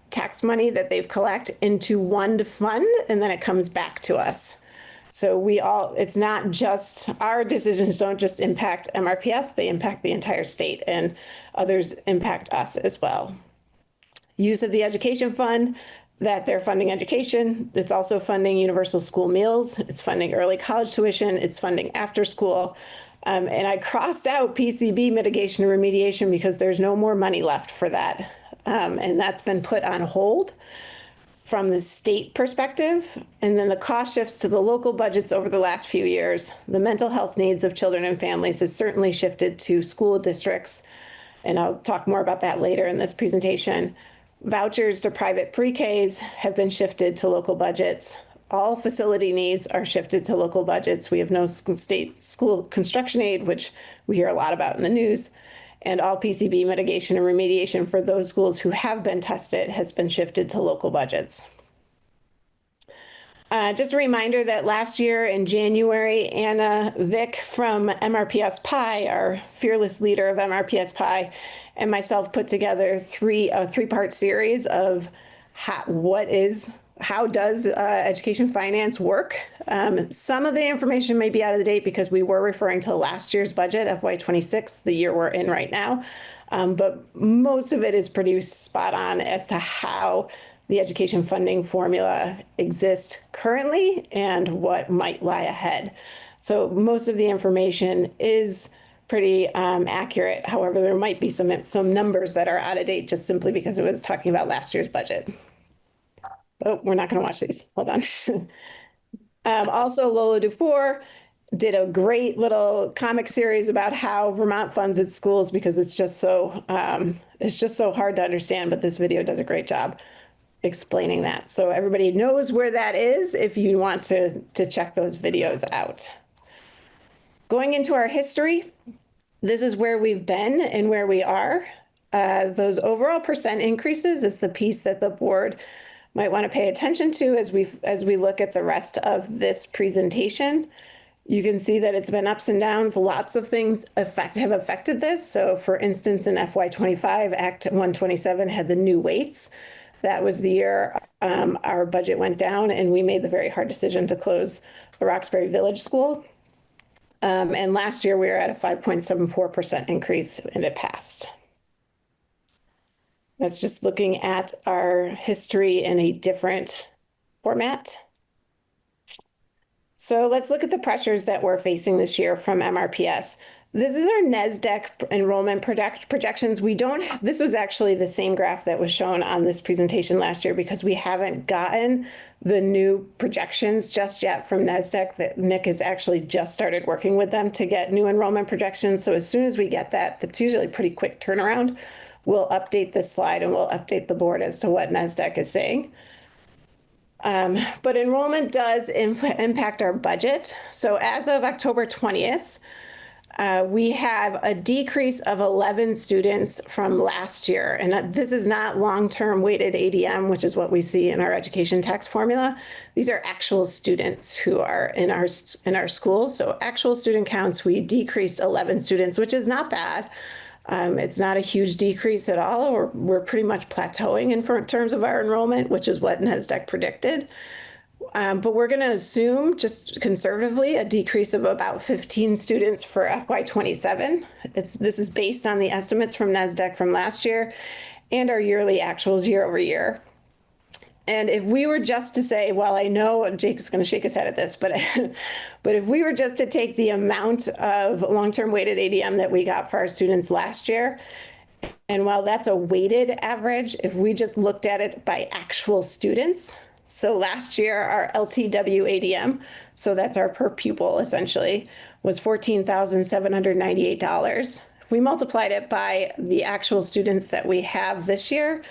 tax money that they've collected into one fund, and then it comes back to us. So it's not just, our decisions don't just impact MRPS, they impact the entire state, and others impact us as well. Use of the education fund, that they're funding education. It's also funding universal school meals. It's funding early college tuition. It's funding after school. And I crossed out PCB mitigation and remediation because there's no more money left for that. And that's been put on hold from the state perspective. And then the cost shifts to the local budgets over the last few years. The mental health needs of children and families has certainly shifted to school districts. And I'll talk more about that later in this presentation. Vouchers to private pre-Ks have been shifted to local budgets. All facility needs are shifted to local budgets. We have no state school construction aid, which we hear a lot about in the news. And all PCB mitigation and remediation for those schools who have been tested has been shifted to local budgets. Just a reminder that last year in January, Anna Vick from MRPS Pi, our fearless leader of MRPS Pi, and myself put together a three-part series of how does education finance work. Some of the information may be out of date because we were referring to last year's budget, FY26, the year we're in right now. But most of it is pretty spot on as to how the education funding formula exists currently and what might lie ahead. So most of the information is pretty accurate. However, there might be some numbers that are out of date just simply because it was talking about last year's budget. Oh, we're not going to watch these. Hold on. Also, Lola Dufour did a great little comic series about how Vermont funds its schools because it's just so hard to understand, but this video does a great job. explaining that. So everybody knows where that is if you want to check those videos out. Going into our history, this is where we've been and where we are. Those overall percent increases is the piece that the board might want to pay attention to as we look at the rest of this presentation. You can see that it's been ups and downs. Lots of things have affected this. So for instance, in FY25, Act 127 had the new weights. That was the year our budget went down and we made the very hard decision to close the Roxbury Village School. And last year we were at a 5.74% increase and it passed. That's just looking at our history in a different format. So let's look at the pressures that we're facing this year from MRPS. This is our NASDAQ enrollment projections. This was actually the same graph that was shown on this presentation last year because we haven't gotten the new projections just yet from NASDAQ. That Nick has actually just started working with them to get new enrollment projections. So as soon as we get that, that's usually a pretty quick turnaround. We'll update this slide and we'll update the board as to what NASDAQ is saying. But enrollment does impact our budget. So as of October 20th, we have a decrease of 11 students from last year. And this is not long-term weighted ADM, which is what we see in our education tax formula. These are actual students who are in our schools. So actual student counts, we decreased 11 students, which is not bad. It's not a huge decrease at all. We're pretty much plateauing in terms of our enrollment, which is what NASDAQ predicted. But we're going to assume, just conservatively, a decrease of about 15 students for FY27. This is based on the estimates from NASDAQ from last year and our yearly actuals year over year. And if we were just to say, well, I know Jake is going to shake his head at this, but if we were just to take the amount of long-term weighted ADM that we got for our students last year, and while that's a weighted average, if we just looked at it by actual students, so last year our LTW ADM, so that's our per pupil essentially, was $14,798. If we multiplied it by the actual students that we have this year,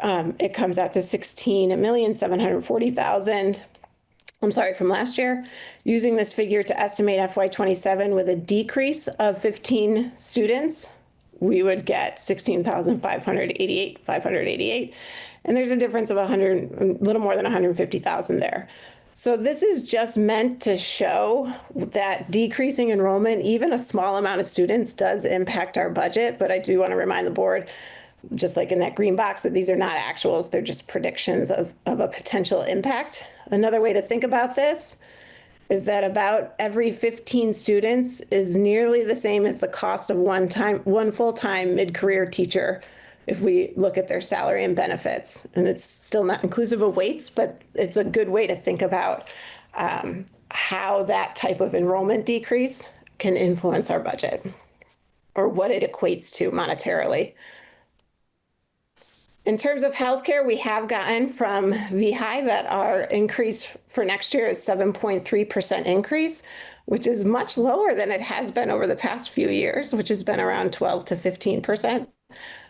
it comes out to $16,740,000. I'm sorry, from last year. Using this figure to estimate FY27 with a decrease of 15 students, we would get $16,588. And there's a difference of a little more than 150,000 there. So this is just meant to show that decreasing enrollment, even a small amount of students, does impact our budget. But I do want to remind the board, just like in that green box, that these are not actuals. They're just predictions of a potential impact. Another way to think about this is that about every 15 students is nearly the same as the cost of one full-time mid-career teacher if we look at their salary and benefits. And it's still not inclusive of weights, but it's a good way to think about how that type of enrollment decrease can influence our budget or what it equates to monetarily. In terms of healthcare, we have gotten from VHI that our increase for next year is 7.3% increase, which is much lower than it has been over the past few years, which has been around 12 to 15%.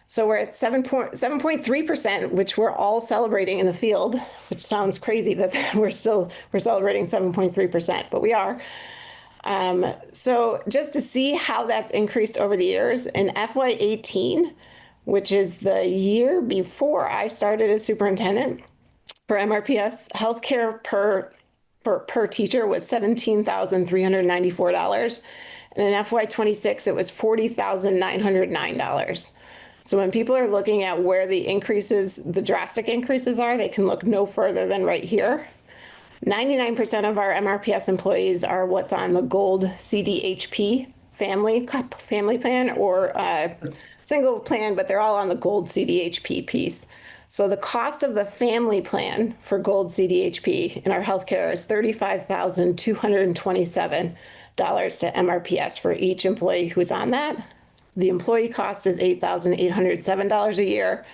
So we're at 7.3%, which we're all celebrating in the field, which sounds crazy that we're celebrating 7.3%, but we are. So just to see how that's increased over the years, in FY18, which is the year before I started as superintendent, for MRPS, healthcare per teacher was $17,394. And in FY26, it was $40,909. So when people are looking at where the drastic increases are, they can look no further than right here. 99% of our MRPS employees are what's on the gold CDHP family plan or single plan, but they're all on the gold CDHP piece. So the cost of the family plan for gold CDHP in our healthcare is $35,227 to MRPS for each employee who's on that. The employee cost is $8,807 a year.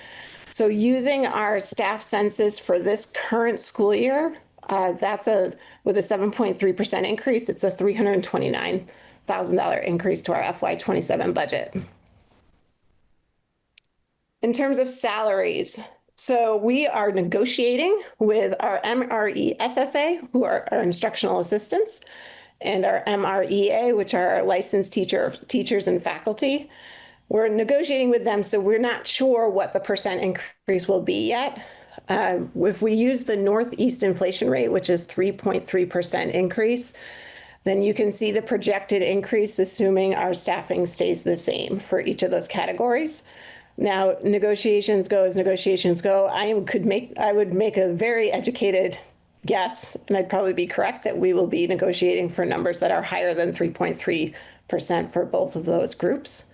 So using our staff census for this current school year, with a 7.3% increase, it's a $329,000 increase to our FY27 budget. In terms of salaries, So we are negotiating with our MRESSA, who are our instructional assistants, and our MREA, which are our licensed teachers and faculty. We're negotiating with them, so we're not sure what the percent increase will be yet. If we use the Northeast inflation rate, which is 3.3% increase, then you can see the projected increase, assuming our staffing stays the same for each of those categories. Now, negotiations go as negotiations go. I would make a very educated guess, and I'd probably be correct, that we will be negotiating for numbers that are higher than 3.3% for both of those groups.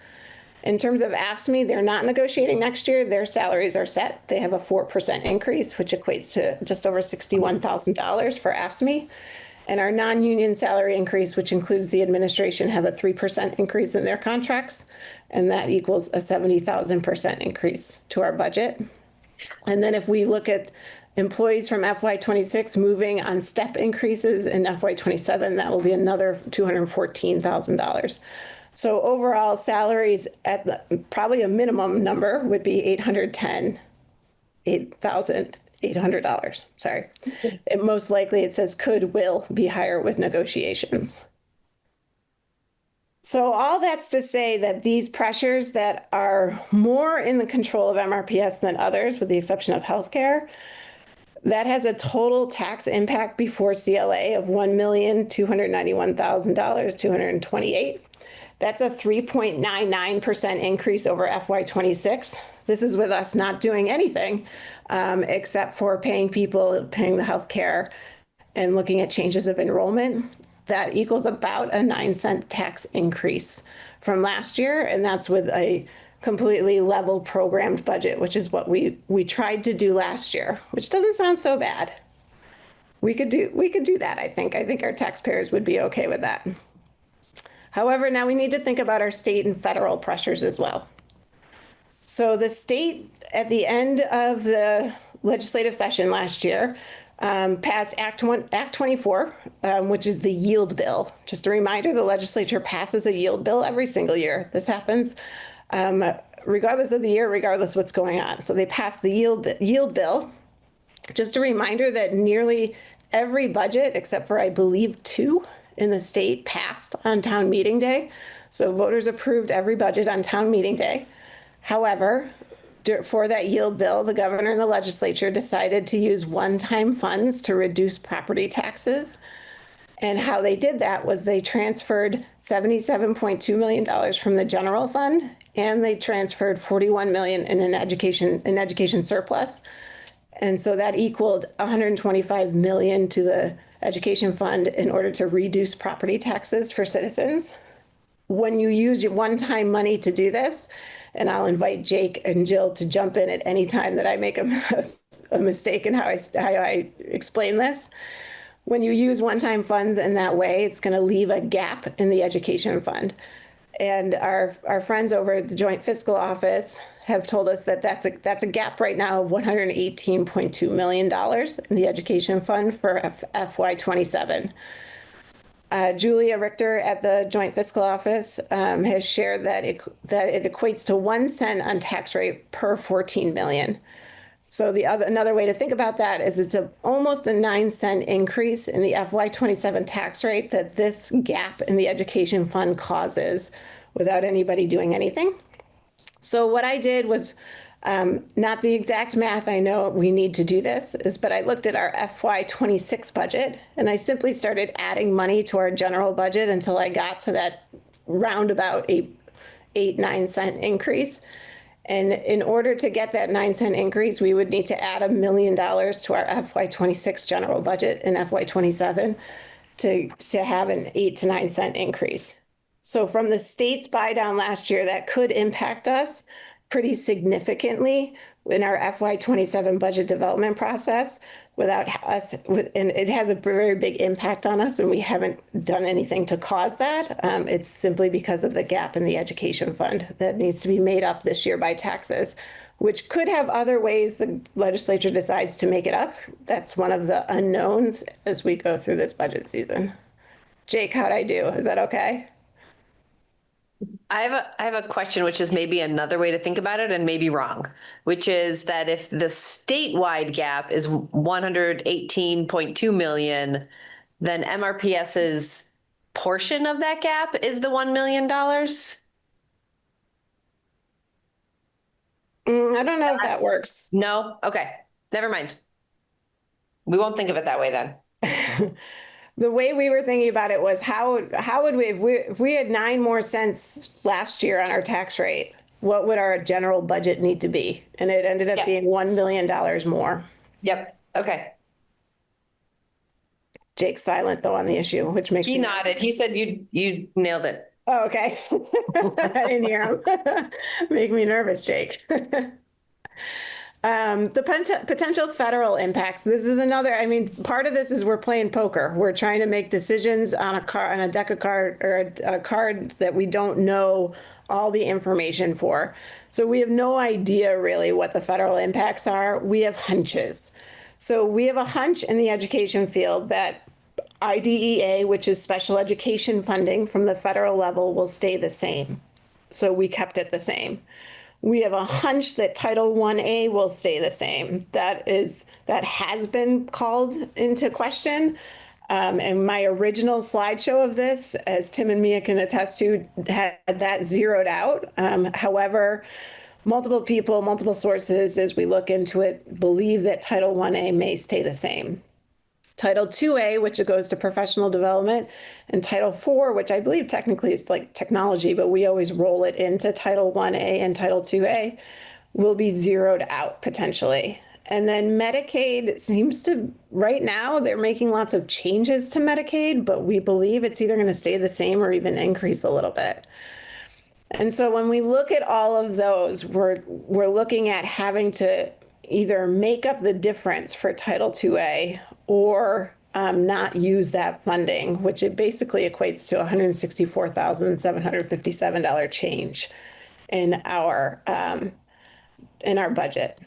In terms of AFSCME, they're not negotiating next year. Their salaries are set. They have a 4% increase, which equates to just over $61,000 for AFSCME. And our non-union salary increase, which includes the administration, have a 3% increase in their contracts. And that equals a 70,000% increase to our budget. And then if we look at employees from FY26 moving on step increases in FY27, that will be another $214,000. So overall salaries at probably a minimum number would be $8,800. Sorry. Most likely it says will be higher with negotiations. So all that's to say that these pressures that are more in the control of MRPS than others, with the exception of healthcare, that has a total tax impact before CLA of $1,291,228. That's a 3.99% increase over FY26. This is with us not doing anything except for paying the health care and looking at changes of enrollment. That equals about a 9-cent tax increase from last year. And that's with a completely level programmed budget, which is what we tried to do last year, which doesn't sound so bad. We could do that, I think. I think our taxpayers would be okay with that. However, now we need to think about our state and federal pressures as well. So the state, at the end of the legislative session last year, passed Act 24, which is the yield bill. Just a reminder, the legislature passes a yield bill every single year. This happens regardless of the year, regardless of what's going on. So they passed the yield bill. Just a reminder that nearly every budget, except for I believe 2 in the state, passed on town meeting day. So voters approved every budget on town meeting day. However, for that yield bill, the governor and the legislature decided to use one-time funds to reduce property taxes. And how they did that was they transferred $77.2 million from the general fund, and they transferred $41 million in an education surplus. And so that equaled $125 million to the education fund in order to reduce property taxes for citizens. When you use your one-time money to do this, and I'll invite Jake and Jill to jump in at any time that I make a mistake in how I explain this. When you use one-time funds in that way, it's going to leave a gap in the education fund. And our friends over at the Joint Fiscal Office have told us that that's a gap right now of $118.2 million in the education fund for FY27. Julia Richter at the Joint Fiscal Office has shared that it equates to 1 cent on tax rate per 14 million. So another way to think about that is it's almost a 9-cent increase in the FY27 tax rate that this gap in the education fund causes without anybody doing anything. So what I did was not the exact math. I know we need to do this, but I looked at our FY26 budget and I simply started adding money to our general budget until I got to that roundabout 8-9 cent increase. And in order to get that 9-cent increase, we would need to add $1 million to our FY26 general budget in FY27 to have an 8 to 9 cent increase. So from the state's buy down last year, that could impact us pretty significantly in our FY27 budget development process without us, and it has a very big impact on us, and we haven't done anything to cause that. It's simply because of the gap in the education fund that needs to be made up this year by taxes, which could have other ways the legislature decides to make it up. That's one of the unknowns as we go through this budget season. Jake, how'd I do? Is that okay? I have a question, which is maybe another way to think about it and maybe wrong, which is that if the statewide gap is 118.2 million, then MRPS's portion of that gap is the $1 million? I don't know if that works. No? Okay, never mind. We won't think of it that way then. The way we were thinking about it was how would we, if we had 9 more cents last year on our tax rate, what would our general budget need to be? And it ended up being $1 million more. Yep, okay. Jake's silent though on the issue, which makes He me nodded. He said you nailed it. Oh, okay. I didn't hear him. Make me nervous, Jake. The potential federal impacts. This is another, I mean, part of this is we're playing poker. We're trying to make decisions on a deck of card or a card that we don't know all the information for. So we have no idea really what the federal impacts are. We have hunches. So we have a hunch in the education field that IDEA, which is special education funding from the federal level, will stay the same. So we kept it the same. We have a hunch that Title 1A will stay the same. That has been called into question. And my original slideshow of this, as Tim and Mia can attest to, had that zeroed out. However, multiple people, multiple sources, as we look into it, believe that Title 1A may stay the same. Title 2A, which goes to professional development, and Title 4, which I believe technically is like technology, but we always roll it into Title 1A and Title 2A, will be zeroed out potentially. And then Medicaid seems to, right now, they're making lots of changes to Medicaid, but we believe it's either going to stay the same or even increase a little bit. And so when we look at all of those, we're looking at having to either make up the difference for Title 2A or not use that funding, which it basically equates to $164,757 change in our budget.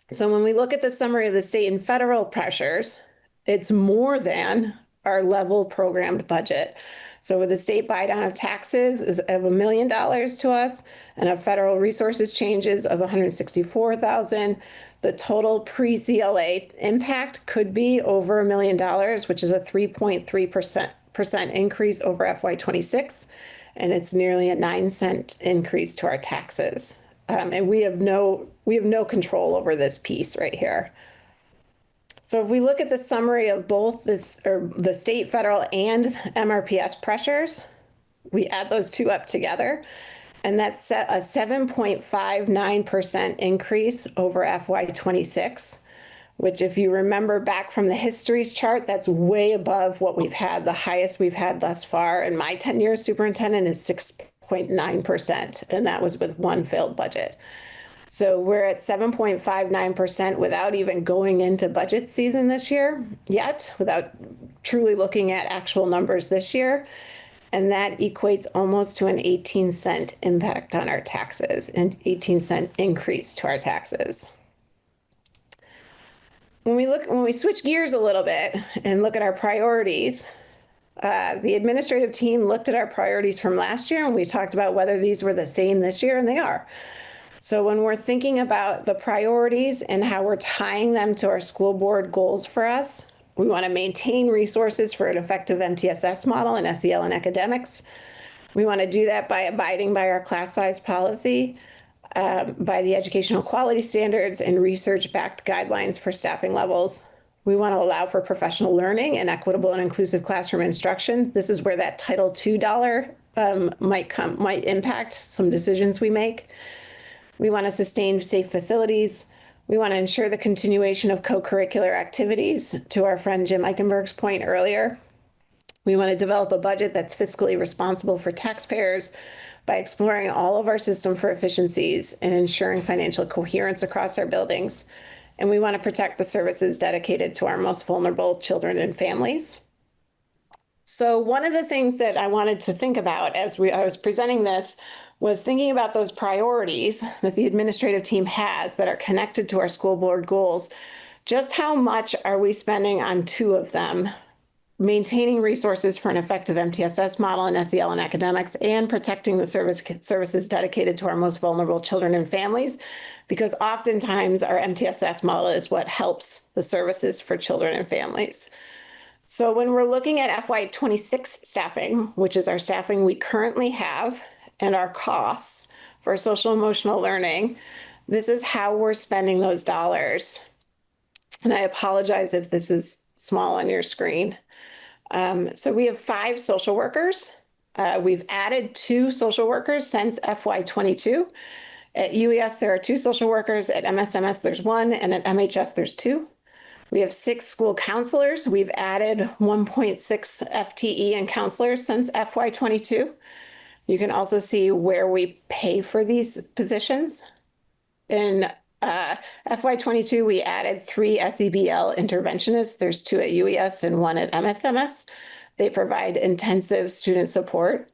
So when we look at the summary of the state and federal pressures, it's more than our level programmed budget. So with the state buy down of taxes is of $1 million to us, and of federal resources changes of $164,000. The total pre-CLA impact could be over $1 million, which is a 3.3% increase over FY26, and it's nearly a 9-cent increase to our taxes. And we have no control over this piece right here. So if we look at the summary of both the state, federal, and MRPS pressures, we add those two up together, and that's a 7.59% increase over FY26, which if you remember back from the histories chart, that's way above what we've had. The highest we've had thus far in my tenure as superintendent is 6.9%, and that was with one failed budget. So we're at 7.59% without even going into budget season this year yet, without truly looking at actual numbers this year. And that equates almost to an 18-cent impact on our taxes, an 18-cent increase to our taxes. When we switch gears a little bit and look at our priorities, the administrative team looked at our priorities from last year, and we talked about whether these were the same this year, and they are. So when we're thinking about the priorities and how we're tying them to our school board goals for us, we want to maintain resources for an effective MTSS model in SEL and academics. We want to do that by abiding by our class size policy, by the educational quality standards and research-backed guidelines for staffing levels. We want to allow for professional learning and equitable and inclusive classroom instruction. This is where that Title II dollar might impact some decisions we make. We want to sustain safe facilities. We want to ensure the continuation of co-curricular activities, to our friend Jim Eichenberg's point earlier. We want to develop a budget that's fiscally responsible for taxpayers by exploring all of our system for efficiencies and ensuring financial coherence across our buildings. And we want to protect the services dedicated to our most vulnerable children and families. So one of the things that I wanted to think about as I was presenting this was thinking about those priorities that the administrative team has that are connected to our school board goals. Just how much are we spending on two of them maintaining resources for an effective MTSS model and SEL and academics, and protecting the services dedicated to our most vulnerable children and families, because oftentimes our MTSS model is what helps the services for children and families. So when we're looking at FY26 staffing, which is our staffing we currently have, and our costs for social emotional learning, this is how we're spending those dollars. And I apologize if this is small on your screen. So we have 5 social workers. We've added 2 social workers since FY22. At UES, there are 2 social workers. At MSMS, there's 1. And at MHS, there's 2. We have 6 school counselors. We've added 1.6 FTE and counselors since FY22. You can also see where we pay for these positions. In FY22, we added 3 SEBL interventionists. There's 2 at UES and 1 at MSMS. They provide intensive student support.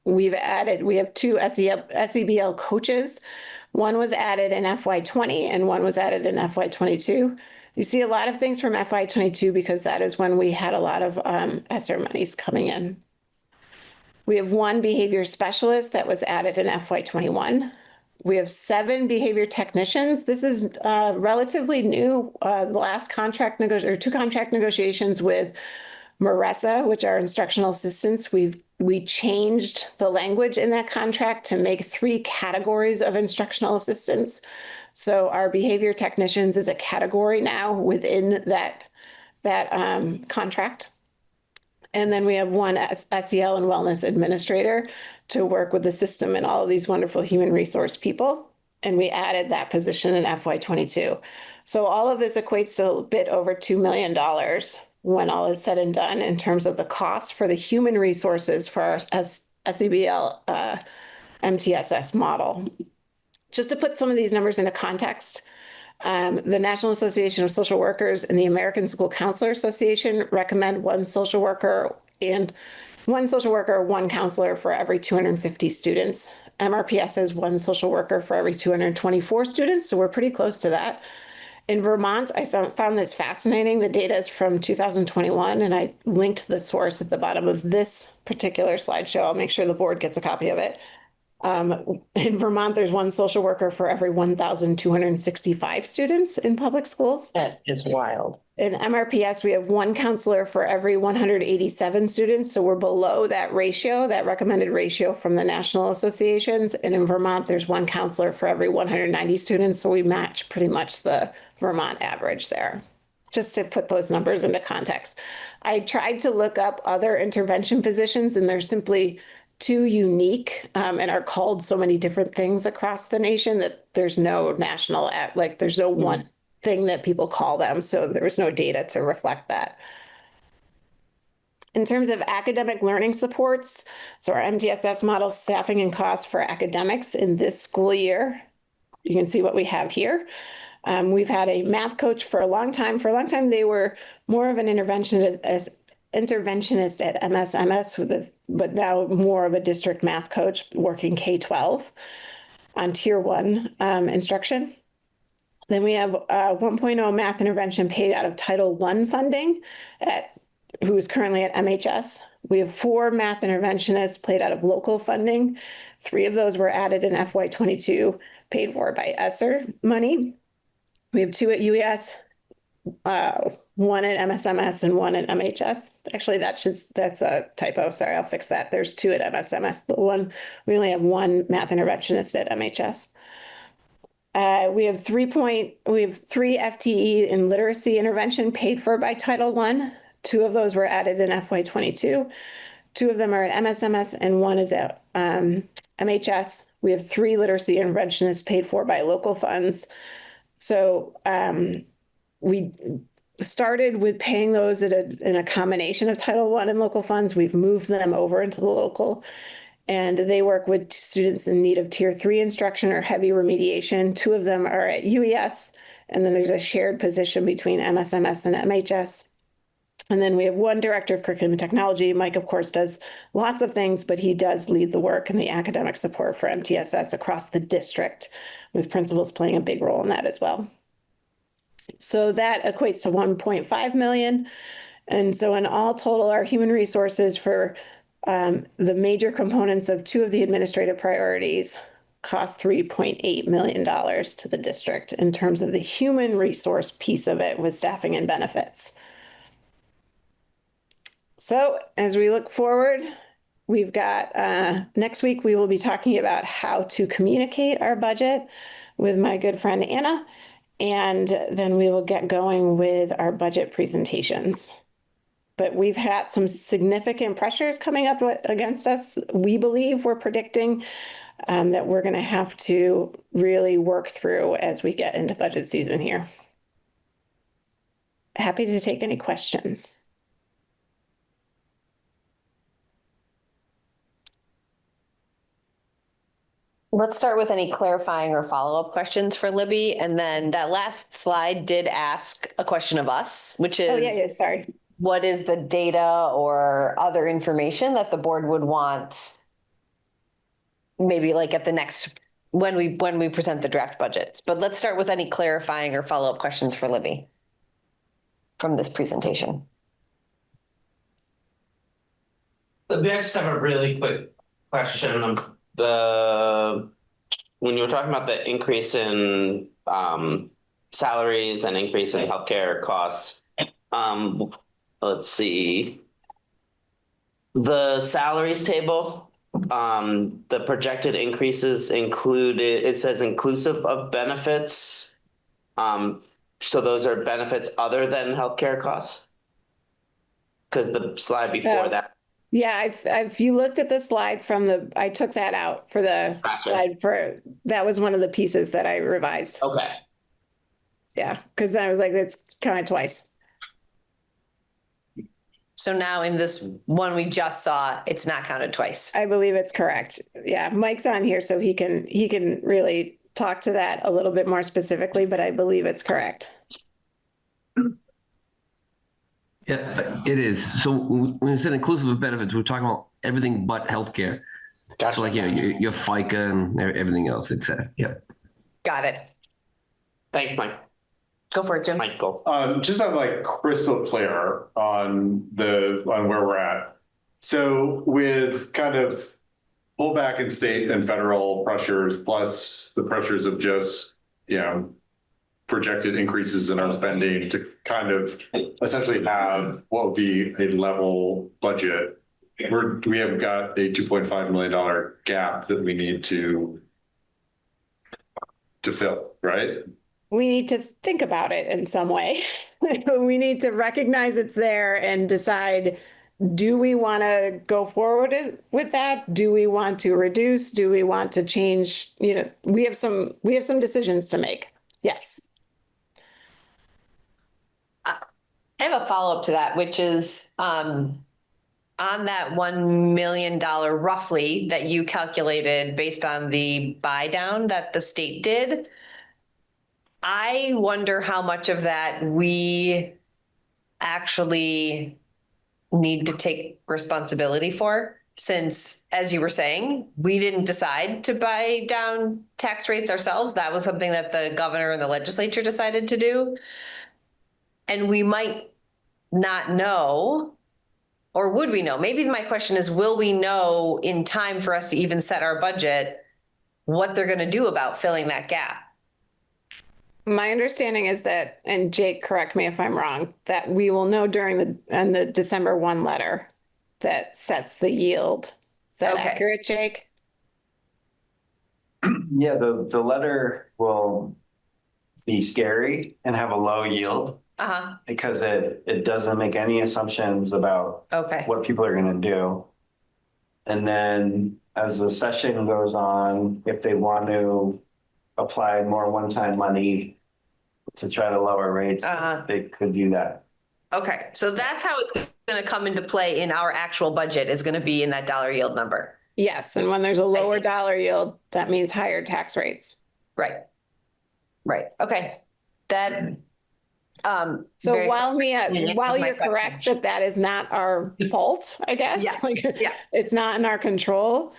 We have 2 SEBL coaches. 1 was added in FY20 and 1 was added in FY22. You see a lot of things from FY22 because that is when we had a lot of ESSER monies coming in. We have 1 behavior specialist that was added in FY21. We have 7 behavior technicians. This is relatively new. The last 2 contract negotiations with MRSB, which are instructional assistants, we changed the language in that contract to make 3 categories of instructional assistants. So our behavior technicians is a category now within that contract. And then we have 1 SEL and wellness administrator to work with the system and all of these wonderful human resource people. And we added that position in FY22. So all of this equates to a bit over $2 million when all is said and done in terms of the cost for the human resources for our SEBL MTSS model. Just to put some of these numbers into context, the National Association of Social Workers and the American School Counselor Association recommend 1 social worker, 1 counselor for every 250 students. MRPS has 1 social worker for every 224 students, so we're pretty close to that. In Vermont, I found this fascinating. The data is from 2021, and I linked the source at the bottom of this particular slideshow. I'll make sure the board gets a copy of it. In Vermont, there's 1 social worker for every 1,265 students in public schools. That is wild. In MRPS, we have 1 counselor for every 187 students. So we're below that ratio, that recommended ratio from the national associations. And in Vermont, there's 1 counselor for every 190 students. So we match pretty much the Vermont average there, just to put those numbers into context. I tried to look up other intervention positions, and they're simply too unique and are called so many different things across the nation that there's no national, there's no one thing that people call them. So there was no data to reflect that. In terms of academic learning supports, so our MTSS model staffing and costs for academics in this school year, you can see what we have here. We've had a math coach for a long time. For a long time, they were more of an interventionist at MSMS, but now more of a district math coach working K-12 on tier 1 instruction. Then we have 1.0 math intervention paid out of Title I funding who is currently at MHS. We have 4 math interventionists paid out of local funding. 3 of those were added in FY22, paid for by ESSER money. We have 2 at UES, 1 at MSMS and 1 at MHS. Actually, that's a typo. Sorry, I'll fix that. There's 2 at MSMS. We only have 1 math interventionist at MHS. We have 3 FTE in literacy intervention paid for by Title I. 2 of those were added in FY22. 2 of them are at MSMS and 1 is at MHS. We have 3 literacy interventionists paid for by local funds. So we started with paying those in a combination of Title I and local funds. We've moved them over into the local, and they work with students in need of tier 3 instruction or heavy remediation. 2 of them are at UES, and then there's a shared position between MSMS and MHS. And then we have 1 director of curriculum and technology. Mike, of course, does lots of things, but he does lead the work and the academic support for MTSS across the district, with principals playing a big role in that as well. So that equates to $1.5 million. And so in all total, our human resources for the major components of two of the administrative priorities cost $3.8 million to the district in terms of the human resource piece of it with staffing and benefits. So as we look forward, we've got next week, we will be talking about how to communicate our budget with my good friend Anna. And then we will get going with our budget presentations. But we've had some significant pressures coming up against us. We believe we're predicting that we're going to have to really work through as we get into budget season here. Happy to take any questions. Let's start with any clarifying or follow-up questions for Libby. And then that last slide did ask a question of us, which is, Oh, yeah, sorry. What is the data or other information that the board would want maybe like at the next, when we present the draft budgets? But let's start with any clarifying or follow-up questions for Libby from this presentation. Libby, I just have a really quick question. When you were talking about the increase in salaries and increase in healthcare costs, let's see. The salaries table, the projected increases included, it says inclusive of benefits. So those are benefits other than healthcare costs? Because the slide before that. Yeah, if you looked at the slide from I took that out for the slide that was one of the pieces that I revised. Okay. Yeah, because then I was like, it's counted twice. So now in this one we just saw, it's not counted twice. I believe it's correct. Yeah, Mike's on here, so he can really talk to that a little bit more specifically, but I believe it's correct. Yeah, it is. So when we said inclusive of benefits, we're talking about everything but healthcare. Gotcha. So like, yeah, your FICA and everything else, except, yeah. Got it. Thanks, Mike. Go for it, Jim. Michael. Just I'm like crystal clear on where we're at. So with kind of pullback in state and federal pressures, plus the pressures of just, projected increases in our spending to kind of essentially have what would be a level budget. We have got a $2.5 million gap that we need to fill, right? We need to think about it in some way. We need to recognize it's there and decide, do we want to go forward with that? Do we want to reduce? Do we want to change? We have some decisions to make. Yes. I have a follow-up to that, which is on that $1 million roughly that you calculated based on the buy down that the state did. I wonder how much of that we actually need to take responsibility for, since, as you were saying, we didn't decide to buy down tax rates ourselves. That was something that the governor and the legislature decided to do. And we might not know, or would we know? Maybe my question is, will we know in time for us to even set our budget what they're going to do about filling that gap? My understanding is that, and Jake, correct me if I'm wrong, that we will know during the December 1 letter that sets the yield. Is that accurate, Jake? Yeah, the letter will be scary and have a low yield. Because it doesn't make any assumptions about what people are going to do. And then as the session goes on, if they want to apply more one-time money to try to lower rates, they could do that. Okay, so that's how it's going to come into play in our actual budget, is going to be in that dollar yield number. Yes, and when there's a lower dollar yield, that means higher tax rates. Right. Okay. That. So while you're correct that is not our fault, I guess, it's not in our control,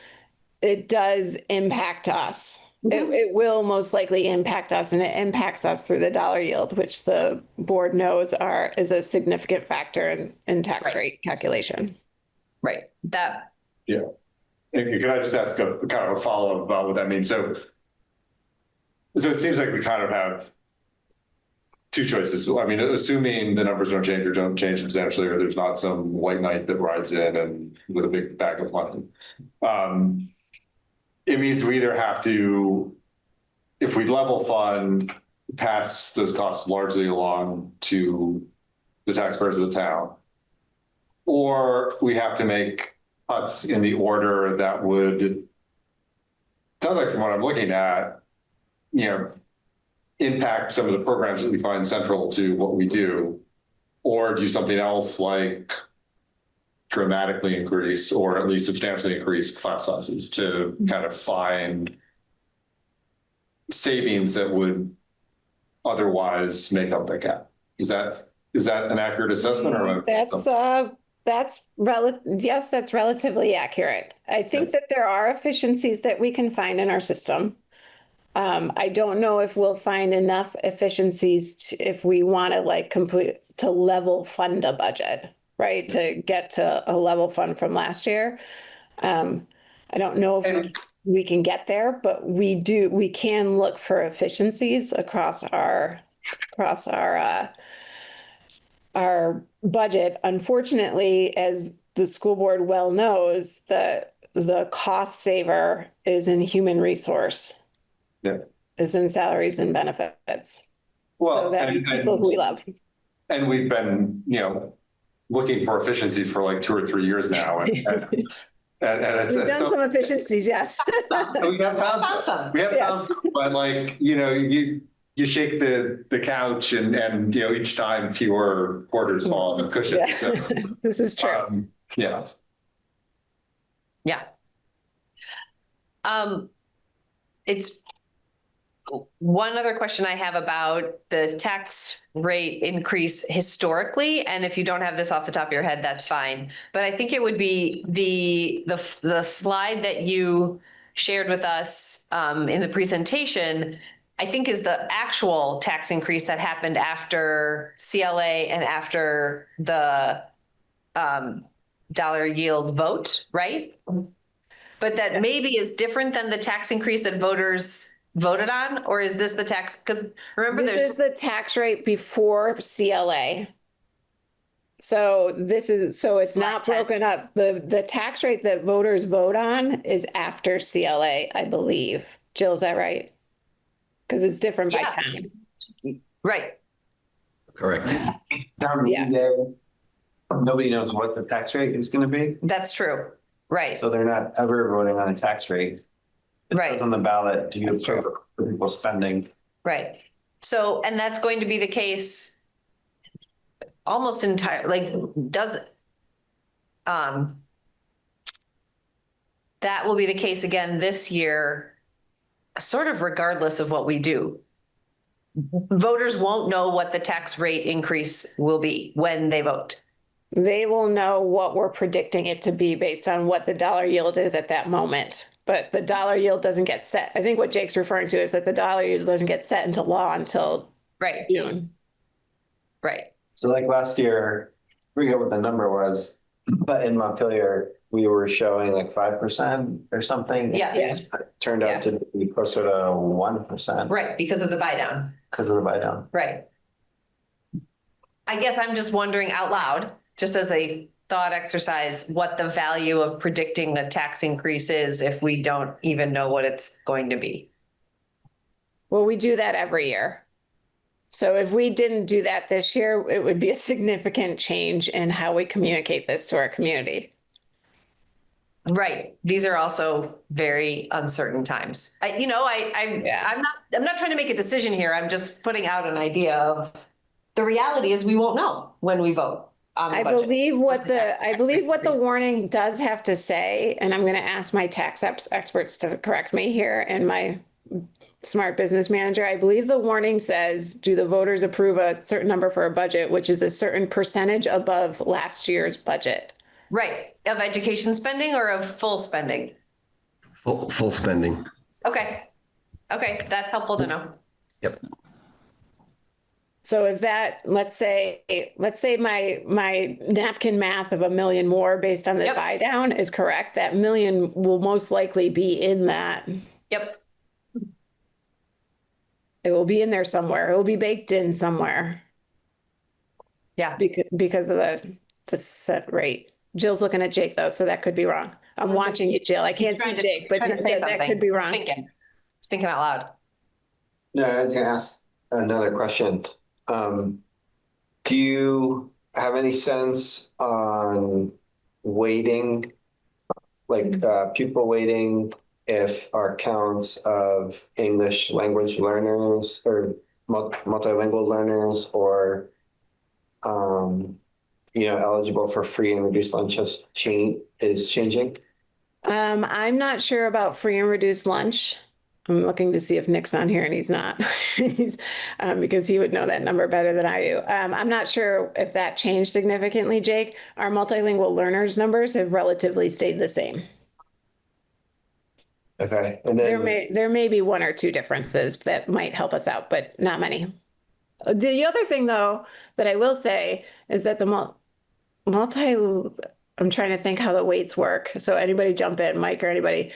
it does impact us. it will most likely impact us, and it impacts us through the dollar yield, which the board knows is a significant factor in tax rate calculation. Right. That. Yeah. And can I just ask a kind of a follow-up about what that means? So it seems like we kind of have two choices. I mean, assuming the numbers don't change substantially, or there's not some white knight that rides in and with a big bag of money. It means we either have to, if we level fund, pass those costs largely along to the taxpayers of the town, or we have to make cuts in the order that would, sounds like from what I'm looking at, impact some of the programs that we find central to what we do, or do something else like dramatically increase or at least substantially increase class sizes to kind of find savings that would otherwise make up the gap. Is that an accurate assessment, or yes, that's relatively accurate. I think that there are efficiencies that we can find in our system. I don't know if we'll find enough efficiencies if we want to to level fund a budget, right? To get to a level fund from last year. I don't know if we can get there, but we can look for efficiencies across our budget. Unfortunately, as the school board well knows, the cost saver is in human resource. Yeah. Is in salaries and benefits. Well, so that people who we love. And we've been, looking for efficiencies for like 2 or 3 years now. And we've done some efficiencies, yes. We have found some. We have found some, but you shake the couch and each time fewer quarters fall on the cushion. Yeah. So, this is true. Yeah. It's one other question I have about the tax rate increase historically, and if you don't have this off the top of your head, that's fine. But I think it would be the slide that you shared with us in the presentation, I think is the actual tax increase that happened after CLA and after the dollar yield vote, right? But that maybe is different than the tax increase that voters voted on, or is this the tax? Because remember, this is the tax rate before CLA. So it's not broken up. The tax rate that voters vote on is after CLA, I believe. Jill, is that right? Because it's different by town. Right. Correct. Nobody knows what the tax rate is going to be. That's true. Right. So they're not ever voting on a tax rate. It says on the ballot, do you approve of people spending? Right. So, and that's going to be the case almost that will be the case again this year, sort of regardless of what we do. Voters won't know what the tax rate increase will be when they vote. They will know what we're predicting it to be based on what the dollar yield is at that moment. But the dollar yield doesn't get set. I think what Jake's referring to is that the dollar yield doesn't get set into law until June. Right. So like last year, I forget what the number was, but in Montpelier, we were showing like 5% or something. Yeah. It turned out to be closer to 1%. Right, because of the buy down. Because of the buy down. Right. I guess I'm just wondering out loud, just as a thought exercise, what the value of predicting a tax increase is if we don't even know what it's going to be. Well, we do that every year. So if we didn't do that this year, it would be a significant change in how we communicate this to our community. Right. These are also very uncertain times. I'm not trying to make a decision here. I'm just putting out an idea of the reality is we won't know when we vote. I believe what the warning does have to say, and I'm going to ask my tax experts to correct me here and my smart business manager. I believe the warning says, do the voters approve a certain number for a budget, which is a certain percentage above last year's budget? Right. Of education spending or of full spending? Full spending. Okay. Okay, that's helpful to know. Yep. So if that, let's say my napkin math of 1 million more based on the Yep. buy down is correct, that million will most likely be in that. Yep. It will be in there somewhere. It will be baked in somewhere. Yeah. Because of the set rate. Jill's looking at Jake though, so that could be wrong. I'm watching you, Jill. I can't see Jake, but Trying to say that something. could be wrong. Just thinking out loud. No, I was gonna ask another question. Do you have any sense on weighting, like pupil weighting, if our counts of English language learners or multilingual learners or eligible for free and reduced lunch is changing? I'm not sure about free and reduced lunch. I'm looking to see if Nick's on here and he's not. He's because he would know that number better than I do. I'm not sure if that changed significantly, Jake. Our multilingual learners numbers have relatively stayed the same. Okay. And then there may be 1 or 2 differences that might help us out, but not many. The other thing though that I will say is that the I'm trying to think how the weights work. So anybody jump in, Mike or anybody.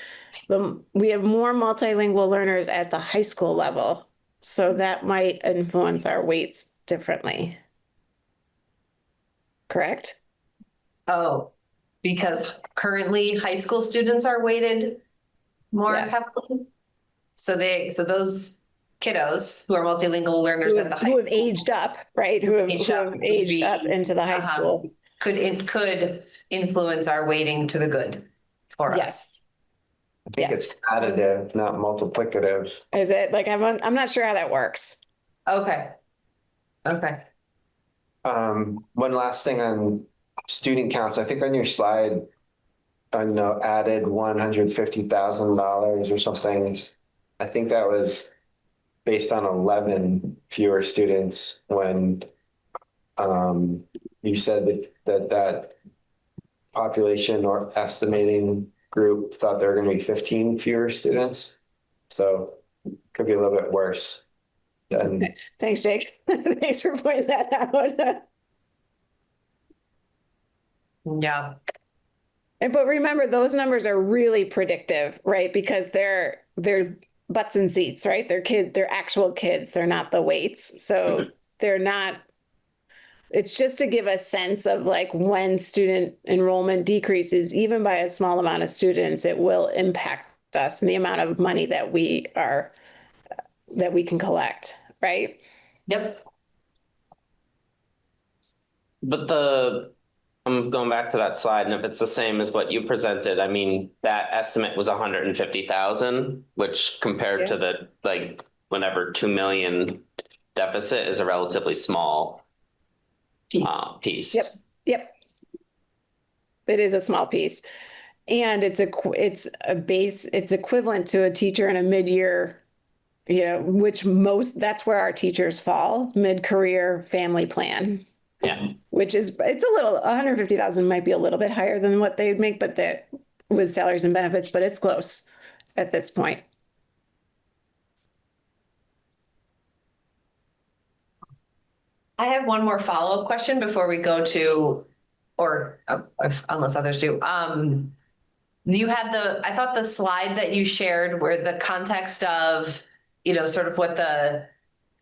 We have more multilingual learners at the high school level. So that might influence our weights differently. Correct? Oh, because currently high school students are weighted more Yes. heavily. So those kiddos who are multilingual learners at the high who have aged up, right? Who have aged up into the high school. Could influence our weighting to the good for us. I think it's additive, not multiplicative. Is it? Like, I'm not sure how that works. Okay. Okay. One last thing on student counts. I think on your slide, added $150,000 or something. I think that was based on 11 fewer students when you said that population or estimating group thought there were going to be 15 fewer students. So it could be a little bit worse. Thanks, Jake. Thanks for pointing that out. Yeah. But remember, those numbers are really predictive, right? Because they're butts and seats, right? They're actual kids. They're not the weights. So they're not. It's just to give a sense of like when student enrollment decreases, even by a small amount of students, it will impact us and the amount of money that we can collect, right? Yep. But I'm going back to that slide, and if it's the same as what you presented, I mean, that estimate was 150,000, which compared to the whenever 2 million deficit is a relatively small piece. Yep. It is a small piece. And it's equivalent to a teacher in a mid-year, that's where our teachers fall, mid-career family plan. Yeah. Which is, it's a little, 150,000 might be a little bit higher than what they'd make, but that with salaries and benefits, but it's close at this point. I have one more follow-up question before we go to, unless others do. You had I thought the slide that you shared where the context of, sort of what the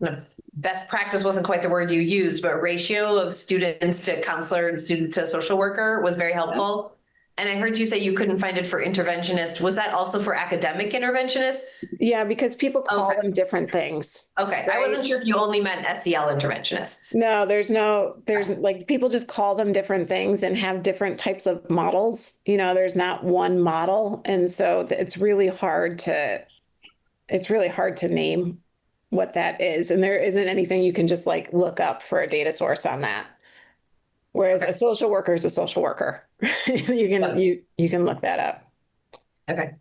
kind of best practice wasn't quite the word you used, but ratio of students to counselor and student to social worker was very helpful. And I heard you say you couldn't find it for interventionist. Was that also for academic interventionists? Yeah, because people call them different things. Okay. Right? I wasn't sure if you only meant SEL interventionists. No, there's like people just call them different things and have different types of models. There's not one model. And so it's really hard to name what that is. And there isn't anything you can just like look up for a data source on that. Whereas a social worker is a social worker. You can look that up. Okay.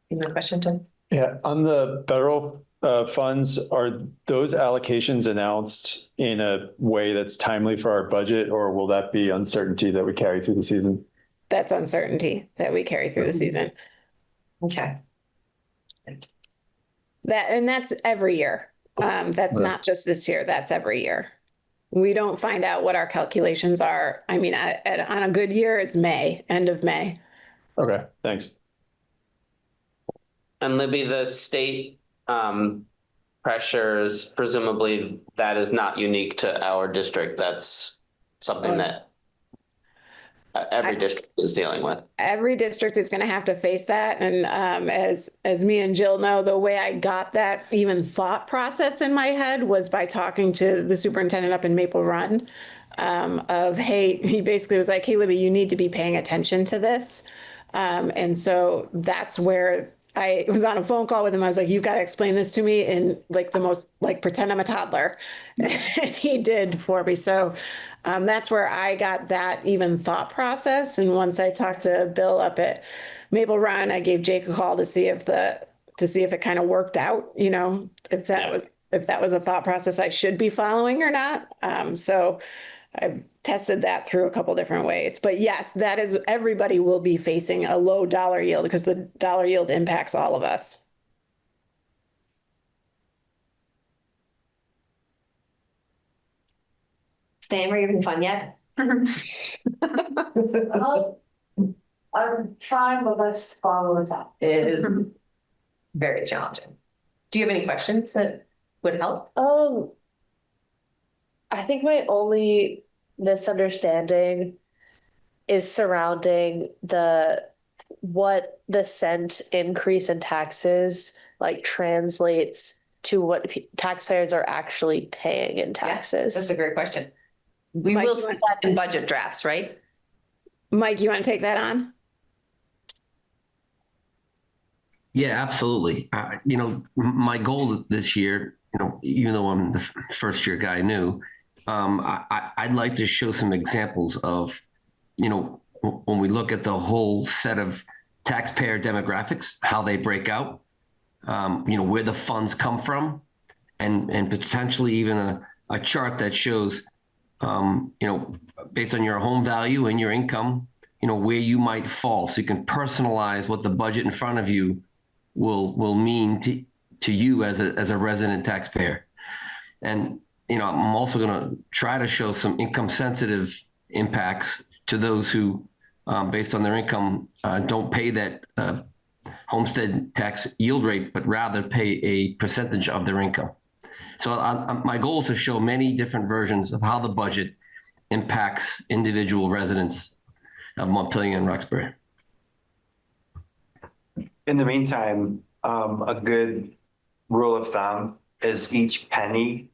Any more question, Tim? Yeah, on the federal funds, are those allocations announced in a way that's timely for our budget, or will that be uncertainty that we carry through the season? That's uncertainty that we carry through the season. Okay. And that's every year. That's Right. not just this year, that's every year. We don't find out what our calculations are. I mean, on a good year, it's May, end of May. Okay, thanks. And Libby, the state pressures, presumably that is not unique to our district. That's something that every district is dealing with. Every district is going to have to face that. And as me and Jill know, the way I got that even thought process in my head was by talking to the superintendent up in Maple Run hey, he basically was like, hey, Libby, you need to be paying attention to this. And so that's where I was on a phone call with him. I was like, you've got to explain this to me in like the most, like, pretend I'm a toddler. And he did for me. So that's where I got that even thought process. And once I talked to Bill up at Maple Run, I gave Jake a call to see if it kind of worked out, you know, if that was a thought process I should be following or not. So I've tested that through a couple different ways. But yes, that is, everybody will be facing a low dollar yield because the dollar yield impacts all of us. Stan, are you having fun yet? I'm trying my best to follow what's up. It is very challenging. Do you have any questions that would help? I think my only misunderstanding is surrounding what the cent increase in taxes like translates to what taxpayers are actually paying in taxes. That's a great question. We will see that in budget drafts, right? Mike, you want to take that on? Yeah, absolutely. You know, my goal this year, you know, even though I'm the first year guy new, I'd like to show some examples of, you know, when we look at the whole set of taxpayer demographics, how they break out, you know, where the funds come from, and potentially even a chart that shows, you know, based on your home value and your income, you know, where you might fall. So you can personalize what the budget in front of you will mean to you as a resident taxpayer. And, you know, I'm also going to try to show some income sensitive impacts to those who, based on their income, don't pay that homestead tax yield rate, but rather pay a percentage of their income. So my goal is to show many different versions of how the budget impacts individual residents of Montpelier and Roxbury. In the meantime, a good rule of thumb is each penny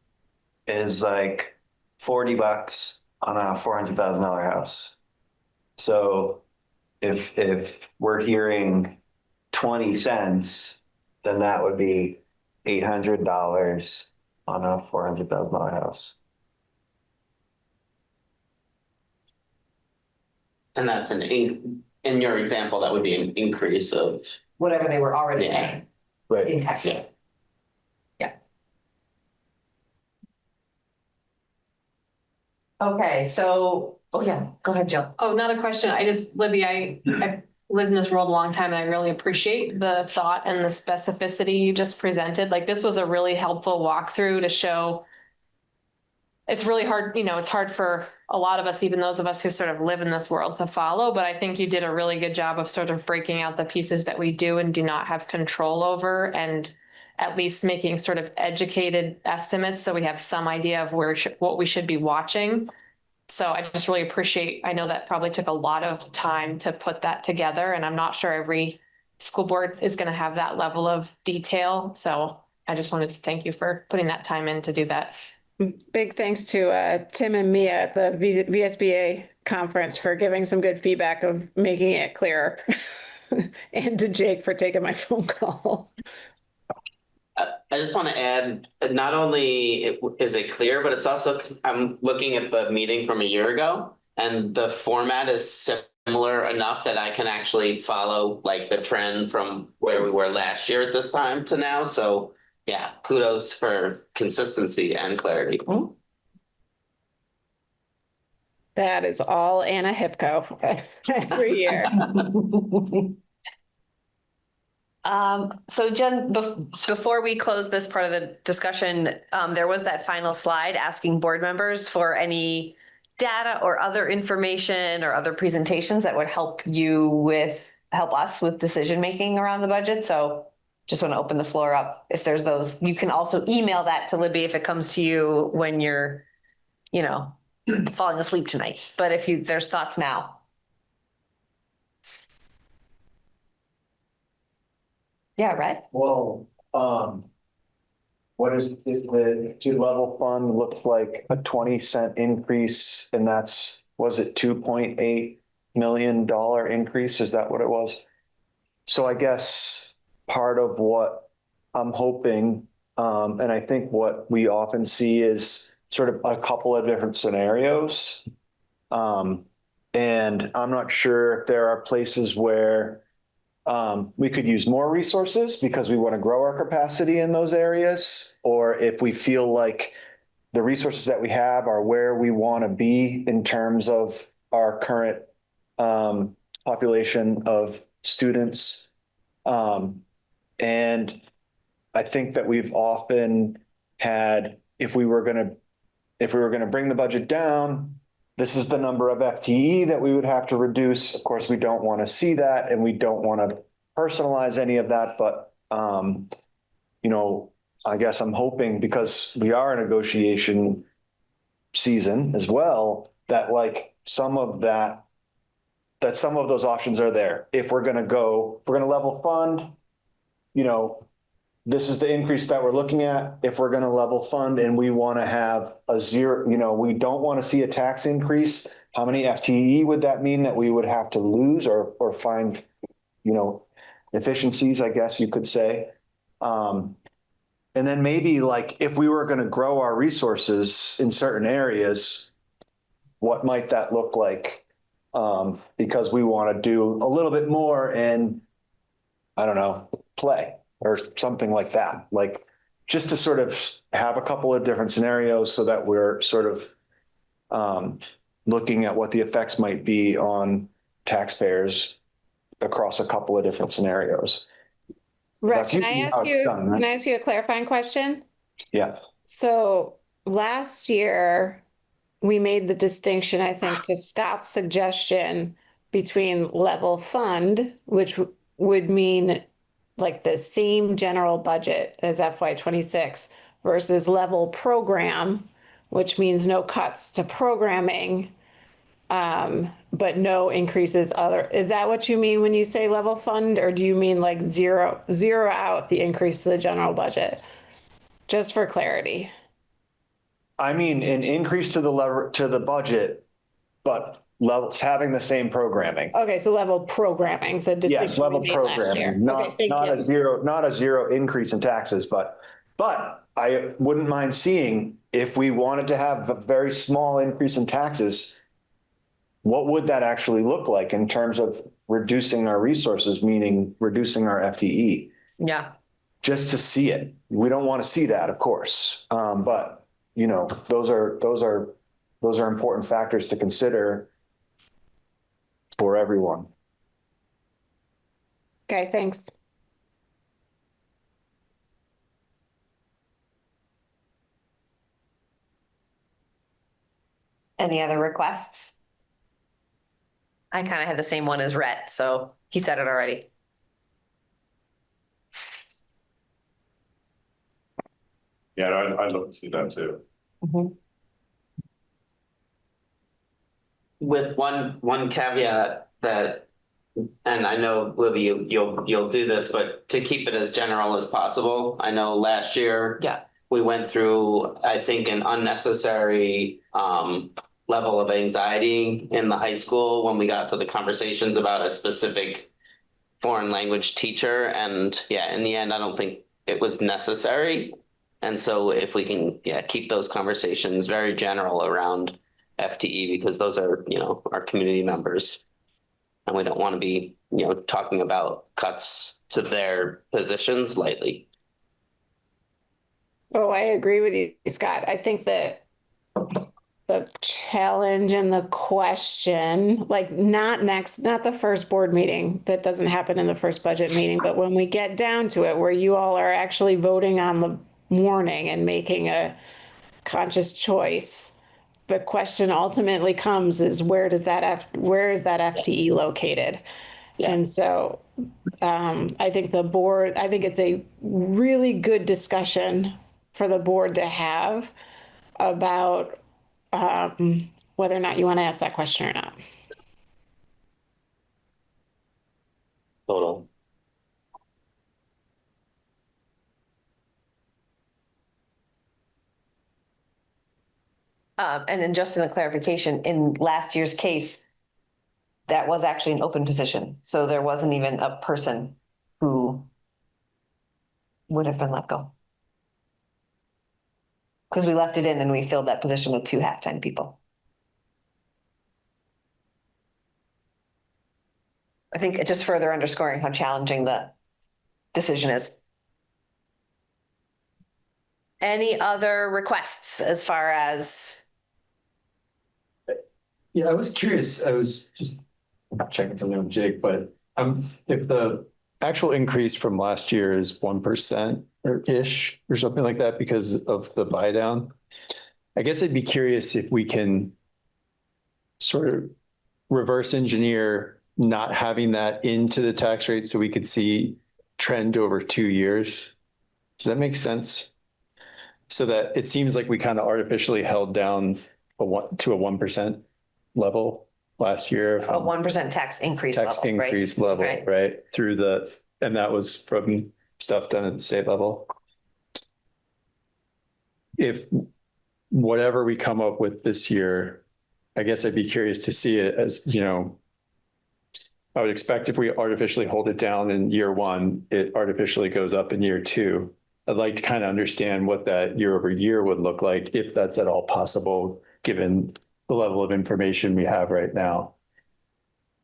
is like $40 on a $400,000 house. So if we're hearing 20 cents, then that would be $800 on a $400,000 house. And that's in your example, that would be an increase of whatever they were already paying in taxes. Yeah. Okay, so, oh yeah, go ahead, Jill. Oh, not a question. Libby, I lived in this world a long time and I really appreciate the thought and the specificity you just presented. Like, this was a really helpful walkthrough to show. It's really hard, you know, it's hard for a lot of us, even those of us who sort of live in this world, to follow. But I think you did a really good job of sort of breaking out the pieces that we do and do not have control over, and at least making sort of educated estimates so we have some idea of what we should be watching. So I just really appreciate, I know that probably took a lot of time to put that together, and I'm not sure every school board is going to have that level of detail. So I just wanted to thank you for putting that time in to do that. Big thanks to Tim and Mia at the VSBA conference for giving some good feedback of making it clearer. And to Jake for taking my phone call. I just want to add, not only is it clear, but it's also, I'm looking at the meeting from a year ago, and the format is similar enough that I can actually follow like the trend from where we were last year at this time to now. So yeah, kudos for consistency and clarity. That is all Anna Hipko every year. So Jen, before we close this part of the discussion, there was that final slide asking board members for any data or other information or other presentations that would help us with decision-making around the budget. So just want to open the floor up. If there's those, you can also email that to Libby if it comes to you when you're, falling asleep tonight. But if there's thoughts now. Yeah, right. Well, what is the student level fund looks like a 20-cent increase, and was it $2.8 million increase? Is that what it was? So I guess part of what I'm hoping, and I think what we often see is sort of a couple of different scenarios. And I'm not sure if there are places where we could use more resources because we want to grow our capacity in those areas, or if we feel like the resources that we have are where we want to be in terms of our current population of students. And I think that we've often had, if we were going to bring the budget down, this is the number of FTE that we would have to reduce. Of course, we don't want to see that, and we don't want to personalize any of that. But, I guess I'm hoping, because we are in negotiation season as well, that some of those options are there. If we're going to level fund, this is the increase that we're looking at. If we're going to level fund and we want to have a zero, we don't want to see a tax increase, how many FTE would that mean that we would have to lose or find, efficiencies, I guess you could say. And then maybe if we were going to grow our resources in certain areas, what might that look like? Because we want to do a little bit more in, I don't know, play or something like that, just to sort of have a couple of different scenarios so that we're sort of looking at what the effects might be on taxpayers across a couple of different scenarios. Right, can I ask you a clarifying question? Yeah. So last year, we made the distinction, I think, to Scott's suggestion between level fund, which would mean the same general budget as FY26, versus level program, which means no cuts to programming, but no increases other. Is that what you mean when you say level fund, or do you mean zero out the increase to the general budget? Just for clarity. I mean, an increase to the budget, but levels having the same programming. Okay, so level programming, the distinction. Yes, level we made last year. programming, not a zero increase in taxes, but I wouldn't mind seeing, if we wanted to have a very small increase in taxes, what would that actually look like in terms of reducing our resources, meaning reducing our FTE? Yeah. Just to see it. We don't want to see that, of course. But those are important factors to consider for everyone. Okay, thanks. Any other requests? I kind of had the same one as Rhett, so he said it already. Yeah, I'd love to see that too. Mm-hmm. With one caveat that, and I know, Libby, you'll do this, but to keep it as general as possible. I know last year, we went through, I think, an unnecessary level of anxiety in the high school when we got to the conversations about a specific foreign language teacher. And in the end, I don't think it was necessary. And so if we can, keep those conversations very general around FTE, because those are, our community members. And we don't want to be, talking about cuts to their positions lightly. Oh, I agree with you, Scott. I think that the challenge and the question, like not the first board meeting, that doesn't happen in the first budget meeting, but when we get down to it, where you all are actually voting on the warning and making a conscious choice, the question ultimately comes is where is that FTE located? And so I think I think it's a really good discussion for the board to have about whether or not you want to ask that question or not. Total. And then just in a clarification, in last year's case, that was actually an open position. So there wasn't even a person who would have been let go. Because we left it in and we filled that position with 2 half-time people. I think just further underscoring how challenging the decision is. Any other requests as far as? Yeah, I was curious. I was just checking something with Jake, but if the actual increase from last year is 1% or ish or something like that because of the buy down, I guess I'd be curious if we can sort of reverse engineer not having that into the tax rate so we could see trend over 2 years. Does that make sense? So that it seems like we kind of artificially held down to a 1% level last year. A 1% tax increase level, level, right? And that was from stuff done at the state level. If whatever we come up with this year, I guess I'd be curious to see it as, I would expect if we artificially hold it down in year 1, it artificially goes up in year 2. I'd like to kind of understand what that year over year would look like, if that's at all possible, given the level of information we have right now.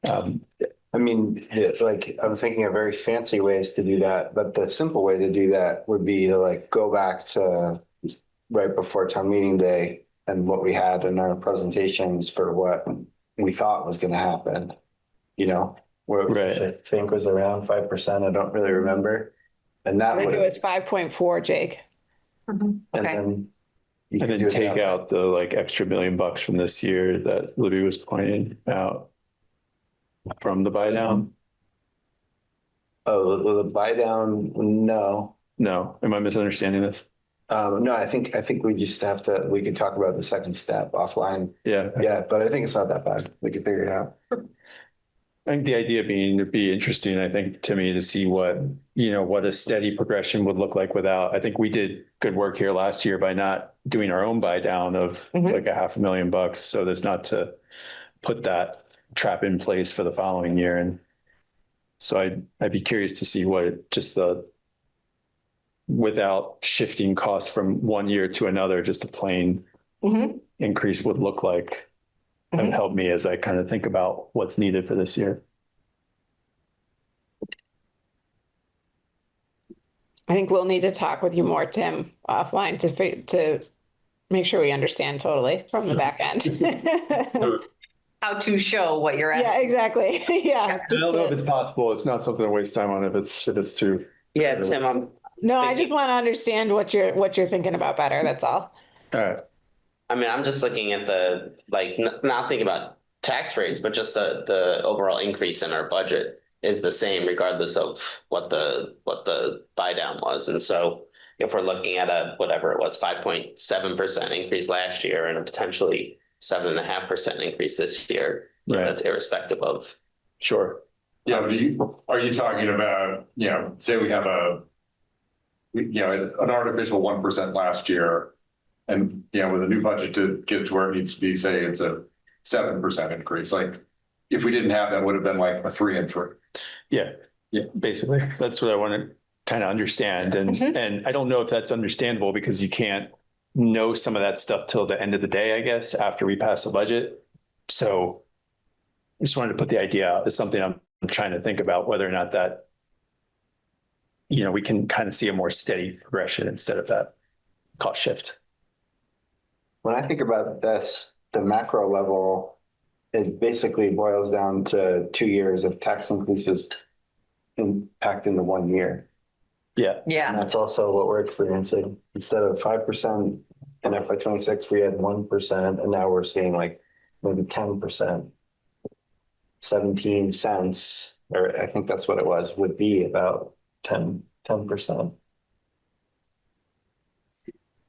I mean, like, I'm thinking of very fancy ways to do that, but the simple way to do that would be to like go back to right before town meeting day and what we had in our presentations for what we thought was going to happen, which I think was around 5%. I don't really remember. And that I think it was 5.4, Jake. And then take out the like extra $1 million from this year that Libby was pointing out from the buy down. Oh, the buy down? No. Am I misunderstanding this? No, I think we just have to, we can talk about the second step offline. Yeah. Yeah, but I think it's not that bad. We can figure it out. I think the idea being it'd be interesting, I think, to me to see what a steady progression would look like without. I think we did good work here last year by not doing our own buy down of like $500,000. So that's not to put that trap in place for the following year. And so I'd be curious to see what just without shifting costs from one year to another, just a plain increase would look like. That would help me as I kind of think about what's needed for this year. I think we'll need to talk with you more, Tim, offline to make sure we understand totally from the back end. How to show what you're asking. Yeah, exactly. Yeah. I don't know if it's possible. It's not something to waste time on if it's too. Yeah, Tim, I just want to understand what you're thinking about better. That's all. All right. I mean, I'm just looking at the, like, not thinking about tax rates, but just the overall increase in our budget is the same regardless of what the buy down was. And so if we're looking at whatever it was, 5.7% increase last year and a potentially 7.5% increase this year, that's irrespective of. Sure. Yeah, but are you talking about, say we have an artificial 1% last year, and with a new budget to get to where it needs to be, say it's a 7% increase. Like, if we didn't have that, would have been like a 3 and 3. Yeah, basically that's what I want to kind of understand, and I don't know if that's understandable because you can't know some of that stuff till the end of the day, I guess, after we pass the budget. So I just wanted to put the idea out as something I'm trying to think about, whether or not that we can kind of see a more steady progression instead of that cost shift. When I think about this, the macro level, it basically boils down to 2 years of tax increases impact into 1 year. Yeah. And that's also what we're experiencing. Instead of 5% in FY26, we had 1%, and now we're seeing like maybe 10%. 17 cents, or I think that's what it was, would be about 10%.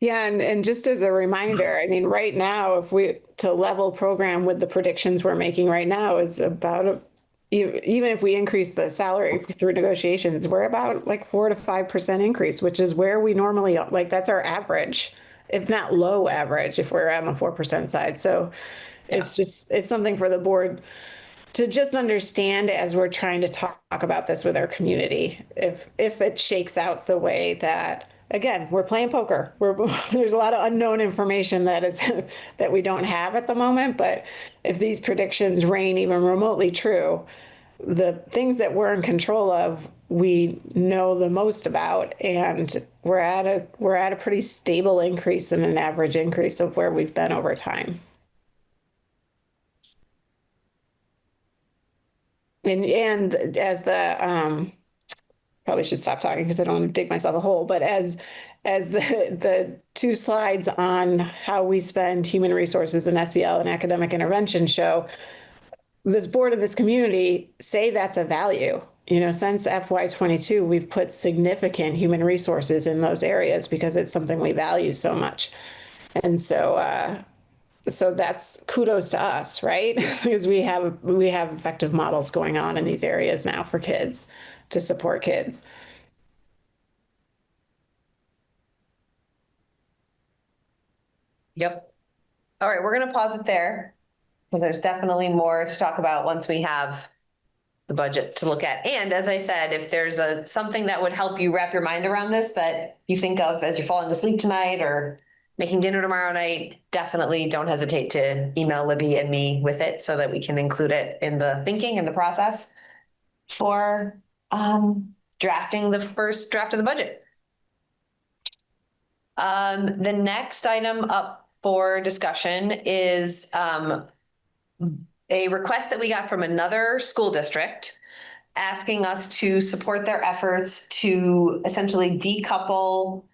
Yeah, and just as a reminder, I mean, right now, if we to level program with the predictions we're making right now is about even if we increase the salary through negotiations, we're about like 4 to 5% increase, which is where we normally like that's our average, if not low average, if we're on the 4% side. So it's something for the board to just understand as we're trying to talk about this with our community. If it shakes out the way that, again, we're playing poker. There's a lot of unknown information that is that we don't have at the moment. But if these predictions reign even remotely true, the things that we're in control of, we know the most about, and we're at a pretty stable increase and an average increase of where we've been over time. And as the probably should stop talking because I don't want to dig myself a hole, but as the 2 slides on how we spend human resources in SEL and academic intervention show, this board and this community say that's a value. You know, since FY22, we've put significant human resources in those areas because it's something we value so much. And so that's kudos to us, right? Because we have effective models going on in these areas now for kids to support kids. Yep. All right, we're going to pause it there because there's definitely more to talk about once we have the budget to look at. And as I said, if there's something that would help you wrap your mind around this that you think of as you're falling asleep tonight or making dinner tomorrow night, definitely don't hesitate to email Libby and me with it so that we can include it in the thinking and the process for drafting the first draft of the budget. The next item up for discussion is a request that we got from another school district asking us to support their efforts to essentially decouple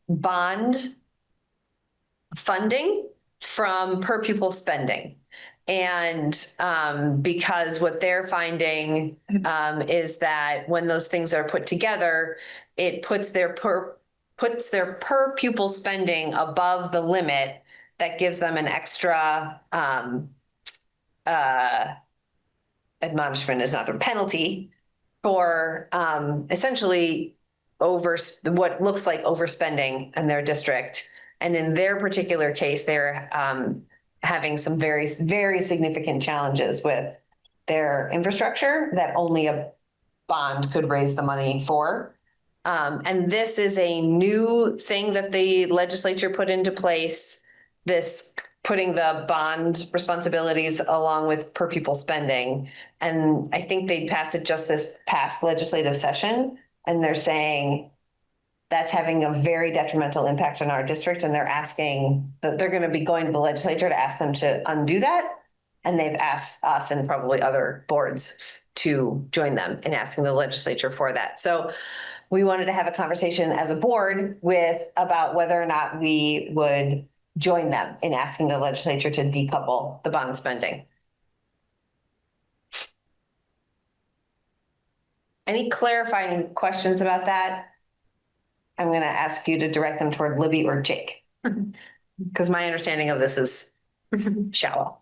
bond funding from per pupil spending. And because what they're finding is that when those things are put together, it puts their per pupil spending above the limit that gives them an extra admonishment is not a penalty for essentially what looks like overspending in their district. And in their particular case, they're having some very, very significant challenges with their infrastructure that only a bond could raise the money for. And this is a new thing that the legislature put into place, this putting the bond responsibilities along with per pupil spending. And I think they passed it just this past legislative session. And they're saying that's having a very detrimental impact on our district. And they're asking that they're going to be going to the legislature to ask them to undo that. And they've asked us and probably other boards to join them in asking the legislature for that. So we wanted to have a conversation as a board about whether or not we would join them in asking the legislature to decouple the bond spending. Any clarifying questions about that? I'm going to ask you to direct them toward Libby or Jake, because my understanding of this is shallow.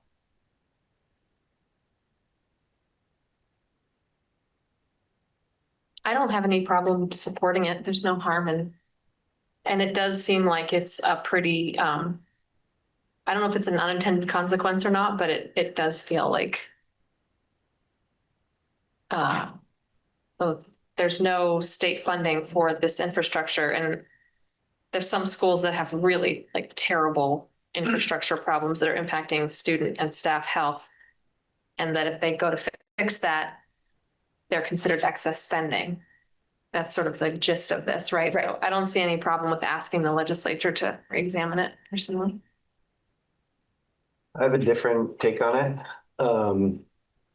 I don't have any problem supporting it. There's no harm and it does seem like it's a pretty, I don't know if it's an unintended consequence or not, but it does feel like there's no state funding for this infrastructure. And there's some schools that have really like terrible infrastructure problems that are impacting student and staff health. And that if they go to fix that, they're considered excess spending. That's sort of the gist of this, right? So I don't see any problem with asking the legislature to re-examine it personally. I have a different take on it.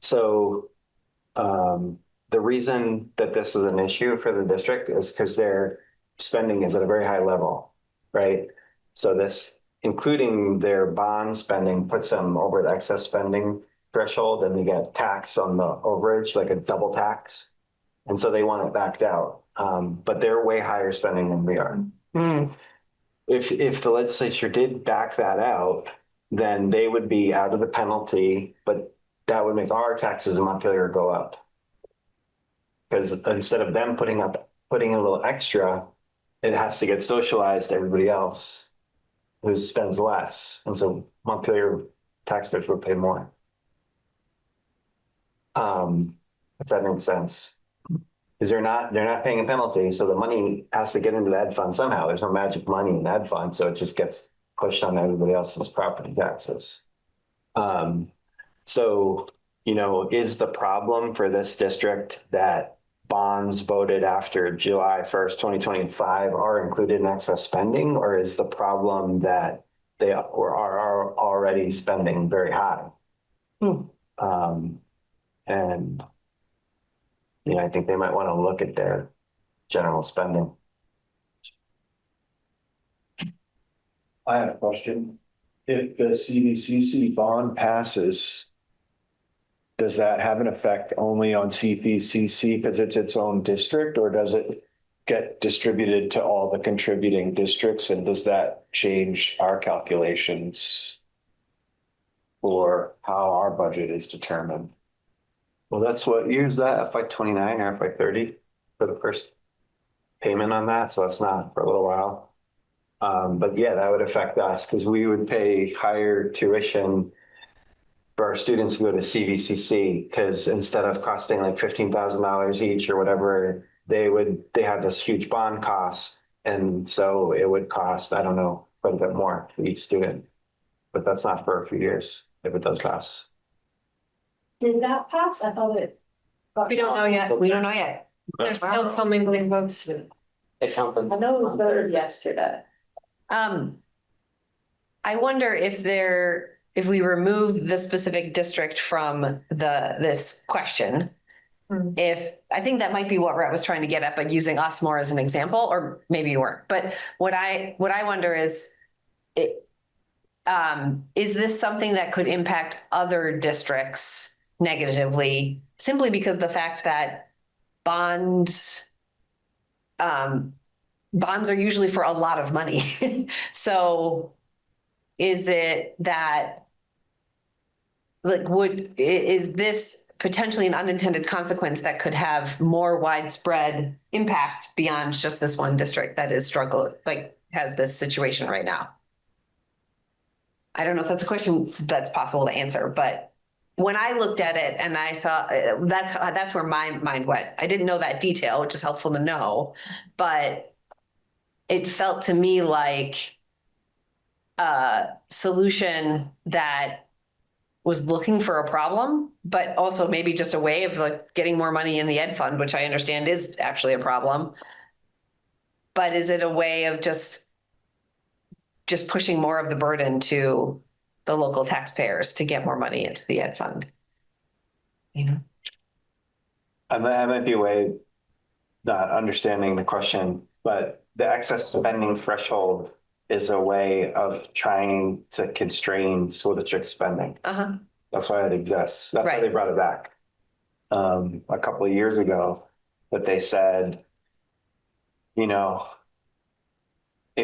So the reason that this is an issue for the district is because their spending is at a very high level, right? So this, including their bond spending, puts them over the excess spending threshold, and they get tax on the overage, like a double tax. And so they want it backed out. But they're way higher spending than we are. If the legislature did back that out, then they would be out of the penalty, but that would make our taxes in Montpelier go up. Because instead of them putting a little extra, it has to get socialized to everybody else who spends less. And so Montpelier taxpayers would pay more. If that makes sense. Because they're not paying a penalty, so the money has to get into the ed fund somehow. There's no magic money in the ed fund, so it just gets pushed on everybody else's property taxes. So, is the problem for this district that bonds voted after July 1st, 2025 are included in excess spending, or is the problem that they are already spending very high? And I think they might want to look at their general spending. I have a question. If the CVCC bond passes, does that have an effect only on CVCC because it's its own district, or does it get distributed to all the contributing districts? And does that change our calculations for how our budget is determined? Well, that's what year is that? FY29 or FY30 for the first payment on that. So that's not for a little while. But yeah, that would affect us because we would pay higher tuition for our students to go to CVCC, because instead of costing like $15,000 each or whatever, they have this huge bond cost. And so it would cost, I don't know, quite a bit more for each student. But that's not for a few years if it does pass. Did that pass? I thought it. We don't know yet. We don't know yet. They're still commingling votes. I know it was voted yesterday. I wonder if we remove the specific district from this question, I think that might be what Rhett was trying to get at, but using us more as an example, or maybe you weren't. But what I wonder is this something that could impact other districts negatively, simply because the fact that bonds are usually for a lot of money. So is it that, is this potentially an unintended consequence that could have more widespread impact beyond just this one district that is has this situation right now? I don't know if that's a question that's possible to answer, but when I looked at it and I saw, that's where my mind went. I didn't know that detail, which is helpful to know, but it felt to me like a solution that was looking for a problem, but also maybe just a way of getting more money in the ed fund, which I understand is actually a problem. But is it a way of just pushing more of the burden to the local taxpayers to get more money into the ed fund? I might be way not understanding the question, but the excess spending threshold is a way of trying to constrain school district spending. That's why it exists. That's why they brought it back a couple of years ago. That they said, if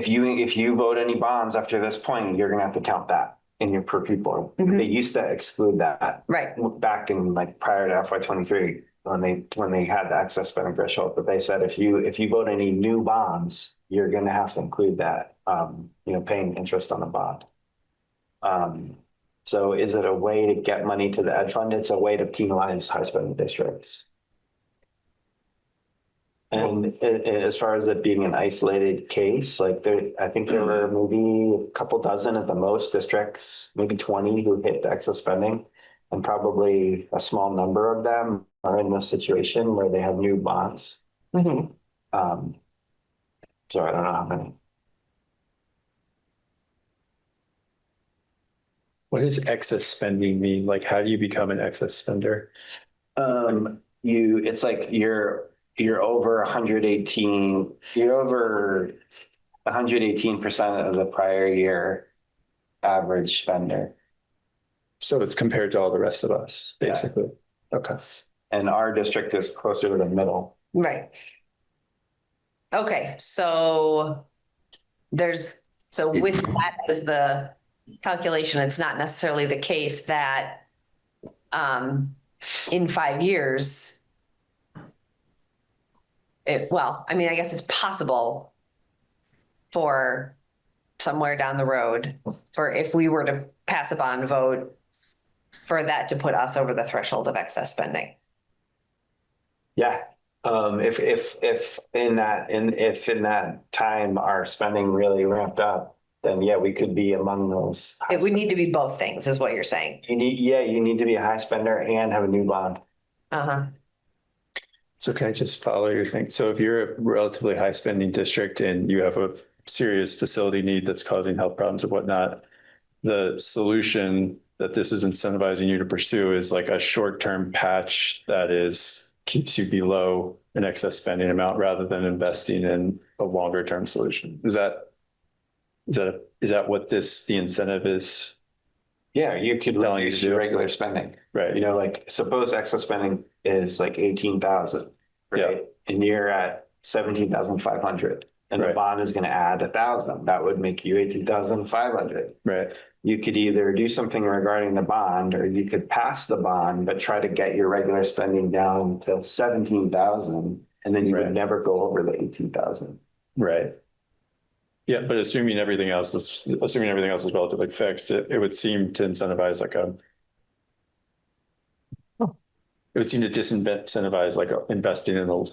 you vote any bonds after this point, you're gonna have to count that in your per pupil. They used to exclude that back in prior to FY23 when they had the excess spending threshold. But they said if you vote any new bonds, you're gonna have to include that, paying interest on the bond. So is it a way to get money to the ed fund? It's a way to penalize high spending districts. And as far as it being an isolated case, I think there were maybe a couple dozen at the most districts, maybe 20 who hit the excess spending, and probably a small number of them are in this situation where they have new bonds. So I don't know how many. What does excess spending mean? Like, how do you become an excess spender? It's like you're over 118, you're over 118% of the prior year average spender. So it's compared to all the rest of us, basically. Yeah. Okay. And our district is closer to the middle. Right. Okay, so with that as the calculation, it's not necessarily the case that in 5 years, I guess it's possible for somewhere down the road, for if we were to pass a bond vote, for that to put us over the threshold of excess spending. Yeah. If in that time our spending really ramped up, then yeah, we could be among those. It would need to be both things, is what you're saying. You need to be a high spender and have a new bond. Uh-huh. So can I just follow your thing? So if you're a relatively high spending district and you have a serious facility need that's causing health problems or whatnot, the solution that this is incentivizing you to pursue is like a short-term patch that keeps you below an excess spending amount rather than investing in a longer-term solution. Is that what the incentive is? Yeah, you could reduce your regular spending. Right. Like suppose excess spending is like 18,000, right? Yeah. And you're at 17,500. And right. The bond is going to add 1,000. That would make you 18,500. Right. You could either do something regarding the bond, or you could pass the bond, but try to get your regular spending down to 17,000, and then you would never go over the 18,000. Right. Yeah, but assuming everything else is relatively fixed, it would seem to incentivize it would seem to disincentivize investing in a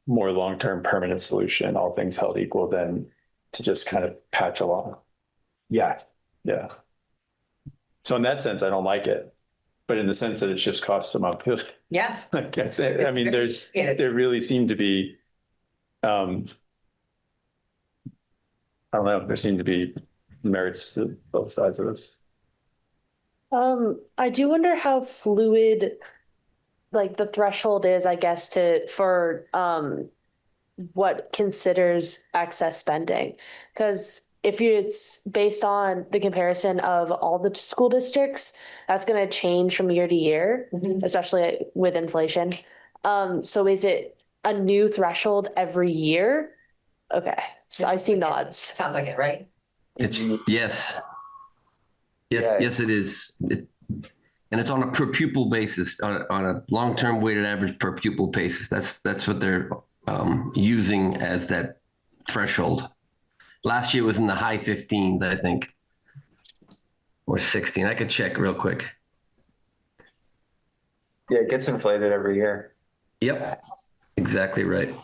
more long-term permanent solution, all things held equal, than to just kind of patch along. Yeah. Yeah. So in that sense, I don't like it, but in the sense that it shifts costs to Montpelier. Yeah. I mean, there really seem to be, I don't know, there seem to be merits to both sides of this. I do wonder how fluid like the threshold is, I guess, for what considers excess spending. Because if it's based on the comparison of all the school districts, that's going to change from year to year, especially with inflation. So is it a new threshold every year? Okay, so I see nods. Sounds like it, right? It's yes. Yes, it is. And it's on a per pupil basis, on a long-term weighted average per pupil basis. That's what they're using as that threshold. Last year was in the high 15s, I think, or 16. I could check real quick. Yeah, it gets inflated every year. Yep, exactly right.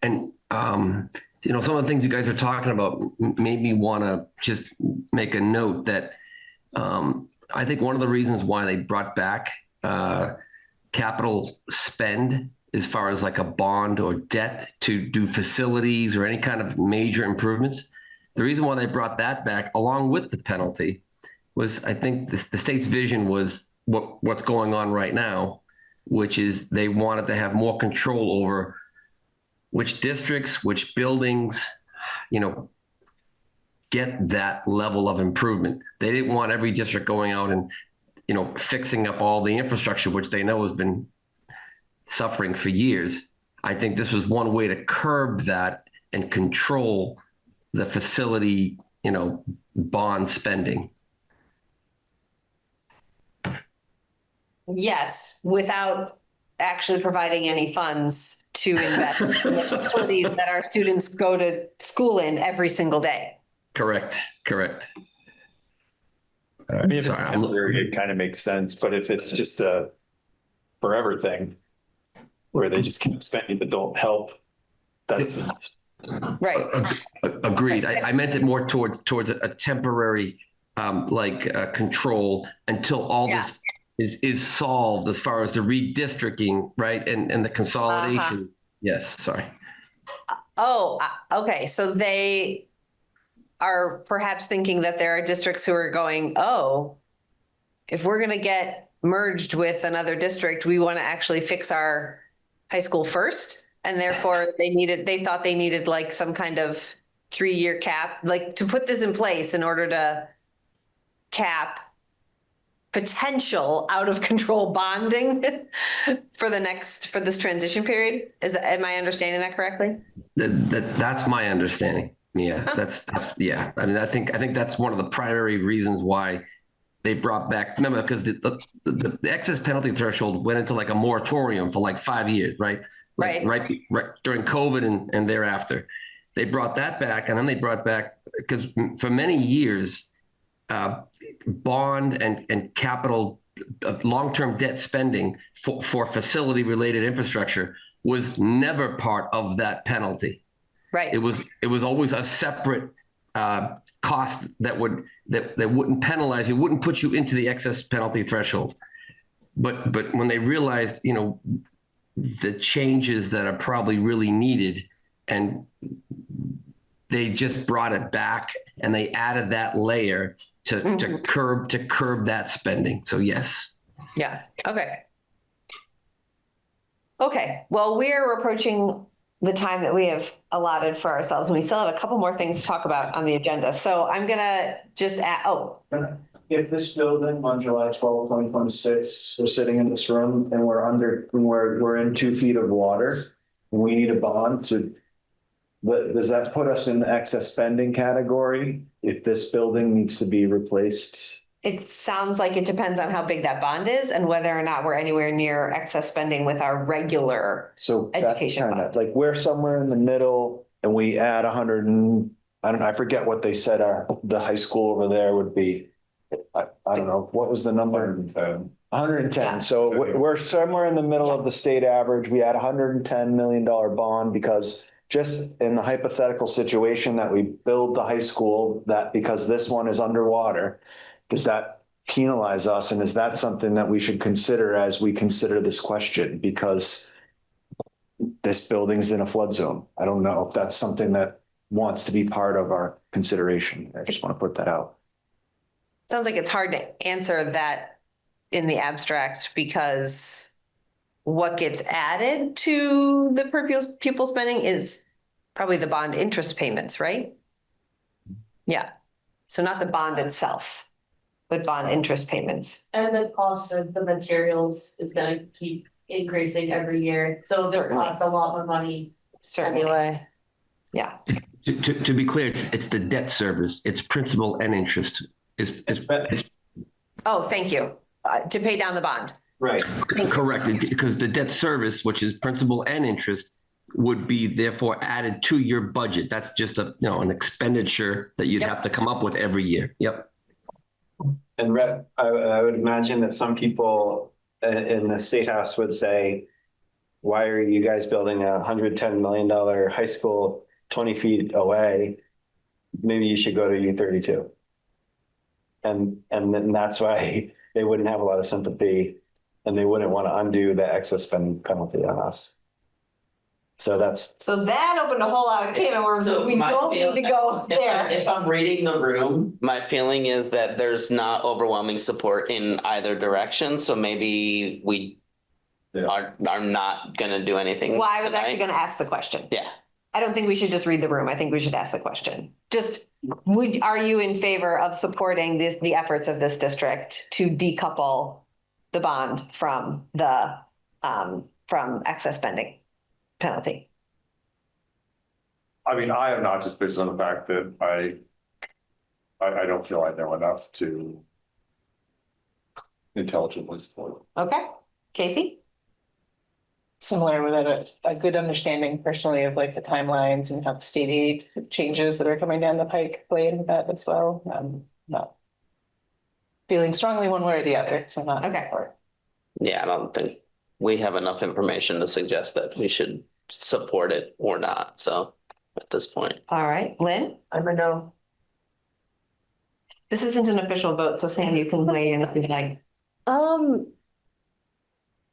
And some of the things you guys are talking about made me want to just make a note that I think one of the reasons why they brought back capital spend as far as like a bond or debt to do facilities or any kind of major improvements, the reason why they brought that back along with the penalty was, I think the state's vision was what's going on right now, which is they wanted to have more control over which districts, which buildings, get that level of improvement. They didn't want every district going out and, fixing up all the infrastructure, which they know has been suffering for years. I think this was one way to curb that and control the facility, bond spending. Yes, without actually providing any funds to invest in the facilities that our students go to school in every single day. Correct. I mean, if it's temporary, it kind of makes sense, but if it's just a forever thing where they just keep spending but don't help, that's right. Agreed. I meant it more towards a temporary control until all this is solved as far as the redistricting, right, and the consolidation. Yes, sorry. Oh, okay. So they are perhaps thinking that there are districts who are going, oh, if we're going to get merged with another district, we want to actually fix our high school first. And therefore they thought they needed like some kind of 3-year cap, like to put this in place in order to cap potential out of control bonding for this transition period. Am I understanding that correctly? That's my understanding. Yeah, that's yeah. I mean, I think that's one of the primary reasons why they brought back. Remember, because the excess penalty threshold went into like a moratorium for like 5 years, right? Like, right during COVID and thereafter, they brought that back, and then they brought back because for many years, bond and capital long-term debt spending for facility-related infrastructure was never part of that penalty. Right. It was always a separate cost that wouldn't penalize you, wouldn't put you into the excess penalty threshold. But when they realized, the changes that are probably really needed, and they just brought it back and they added that layer to curb that spending. So yes. Yeah. Okay. Okay. Well, we're approaching the time that we have allotted for ourselves, and we still have a couple more things to talk about on the agenda. So I'm gonna just add, If this building on July 12, 2026, we're sitting in this room and we're in 2 feet of water, we need a bond does that put us in the excess spending category if this building needs to be replaced? it sounds like it depends on how big that bond is and whether or not we're anywhere near excess spending with our regular education fund. Like we're somewhere in the middle and we add 100 and I forget what they said the high school over there would be. I don't know, what was the number? 110. Yeah. So we're somewhere in the middle of the state average. We had $110 million bond because just in the hypothetical situation that we build the high school, that because this one is underwater, does that penalize us? And is that something that we should consider as we consider this question? Because this building's in a flood zone. I don't know if that's something that wants to be part of our consideration. I just want to put that out. Sounds like it's hard to answer that in the abstract because what gets added to the per pupil spending is probably the bond interest payments, right? Yeah. So not the bond itself, but bond interest payments. And the cost of the materials is going to keep increasing every year. So they're cost a lot more money. Certainly. Anyway. Yeah. To be clear, it's the debt service. It's principal and interest. Oh, thank you. To pay down the bond. Right. Correct. Because the debt service, which is principal and interest, would be therefore added to your budget. That's just an expenditure that you'd have to come up with every year. Yep. And Rep, I would imagine that some people in the State House would say, why are you guys building a $110 million high school 20 feet away? Maybe you should go to U32. And then that's why they wouldn't have a lot of sympathy and they wouldn't want to undo the excess spending penalty on us. So that opened a whole lot of can of worms. So we don't need to go there. If I'm reading the room, my feeling is that there's not overwhelming support in either direction. So maybe we are not going to do anything. Well, I was actually going to ask the question. Yeah. I don't think we should just read the room. I think we should ask the question. Are you in favor of supporting the efforts of this district to decouple the bond from the from excess spending penalty? I mean, I am not, just based on the fact that I don't feel I know enough to intelligently support it. Okay. Casey? Similar with a good understanding personally of like the timelines and how the state aid changes that are coming down the pike play into that as well. Not feeling strongly one way or the other. So not okay. Yeah, I don't think we have enough information to suggest that we should support it or not. So at this point. All right, Lynn? I'm a no. This isn't an official vote, so Sam, you can weigh in if you'd like.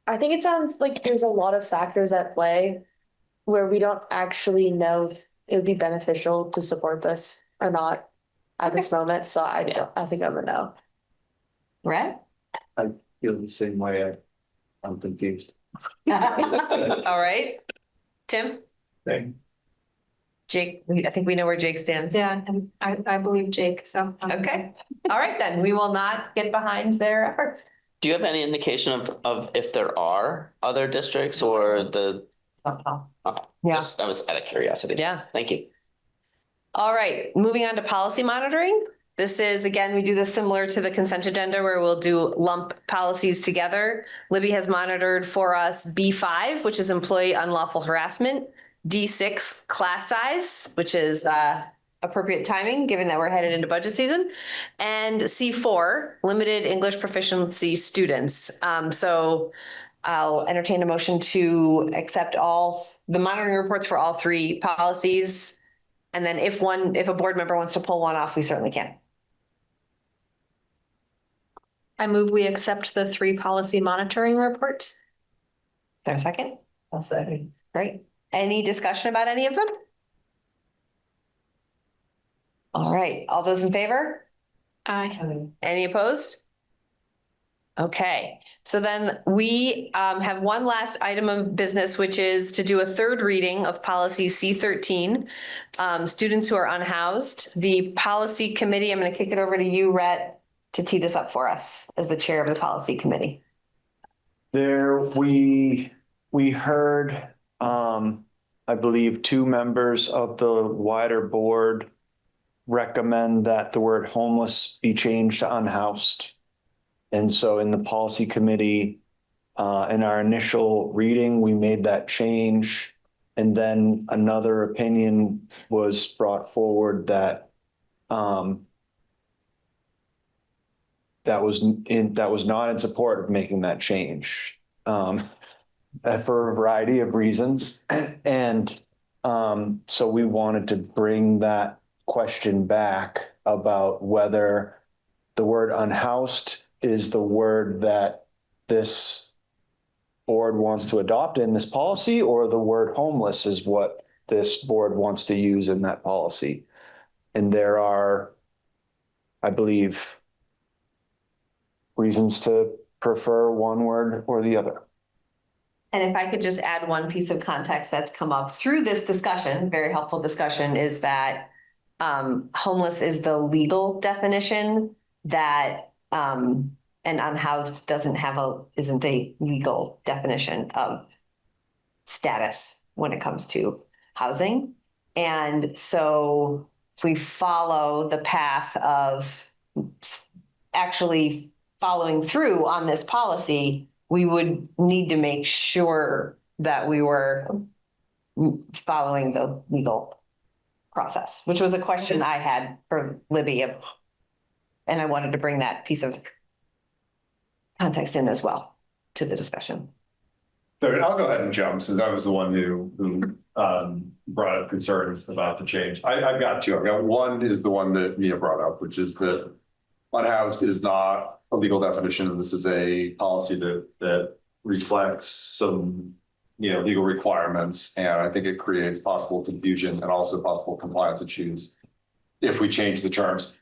I think it sounds like there's a lot of factors at play where we don't actually know if it would be beneficial to support this or not. at this moment, so I think I'm a no. Red? I feel the same way. I'm confused. All right. Tim? Same. Jake, I think we know where Jake stands. Yeah, and I believe Jake, so. Okay. All right, then. We will not get behind their efforts. Do you have any indication of if there are other districts or the? Okay, Yeah. just, I was out of curiosity. Yeah. Thank you. All right, moving on to policy monitoring. This is, again, we do this similar to the consent agenda where we'll do lump policies together. Libby has monitored for us B5, which is employee unlawful harassment, D6 class size, which is appropriate timing given that we're headed into budget season, and C4, limited English proficiency students. So I'll entertain a motion to accept all the monitoring reports for all three policies. And then if a board member wants to pull one off, we certainly can. I move we accept the 3 policy monitoring reports. Is there a second? I'll say. Great. Any discussion about any of them? All right, all those in favor? Aye. Any opposed? Okay, so then we have one last item of business, which is to do a third reading of policy C13, students who are unhoused. The policy committee, I'm going to kick it over to you, Rhett, to tee this up for us as the chair of the policy committee. We heard, I believe 2 members of the wider board recommend that the word homeless be changed to unhoused. And so in the policy committee, in our initial reading, we made that change. And then another opinion was brought forward that that was not in support of making that change for a variety of reasons. And so we wanted to bring that question back about whether the word unhoused is the word that this board wants to adopt in this policy, or the word homeless is what this board wants to use in that policy. And there are, I believe, reasons to prefer one word or the other. And if I could just add one piece of context that's come up through this discussion, very helpful discussion, is that homeless is the legal definition, that and unhoused isn't a legal definition of status when it comes to housing. And so if we follow the path of actually following through on this policy, we would need to make sure that we were following the legal process, which was a question I had for Libby, and I wanted to bring that piece of context in as well to the discussion. So I'll go ahead and jump, since I was the one who brought up concerns about the change. I've got 2. I've got one is the one that Mia brought up, which is that unhoused is not a legal definition, and this is a policy that reflects some legal requirements, and I think it creates possible confusion and also possible compliance issues if we change the terms.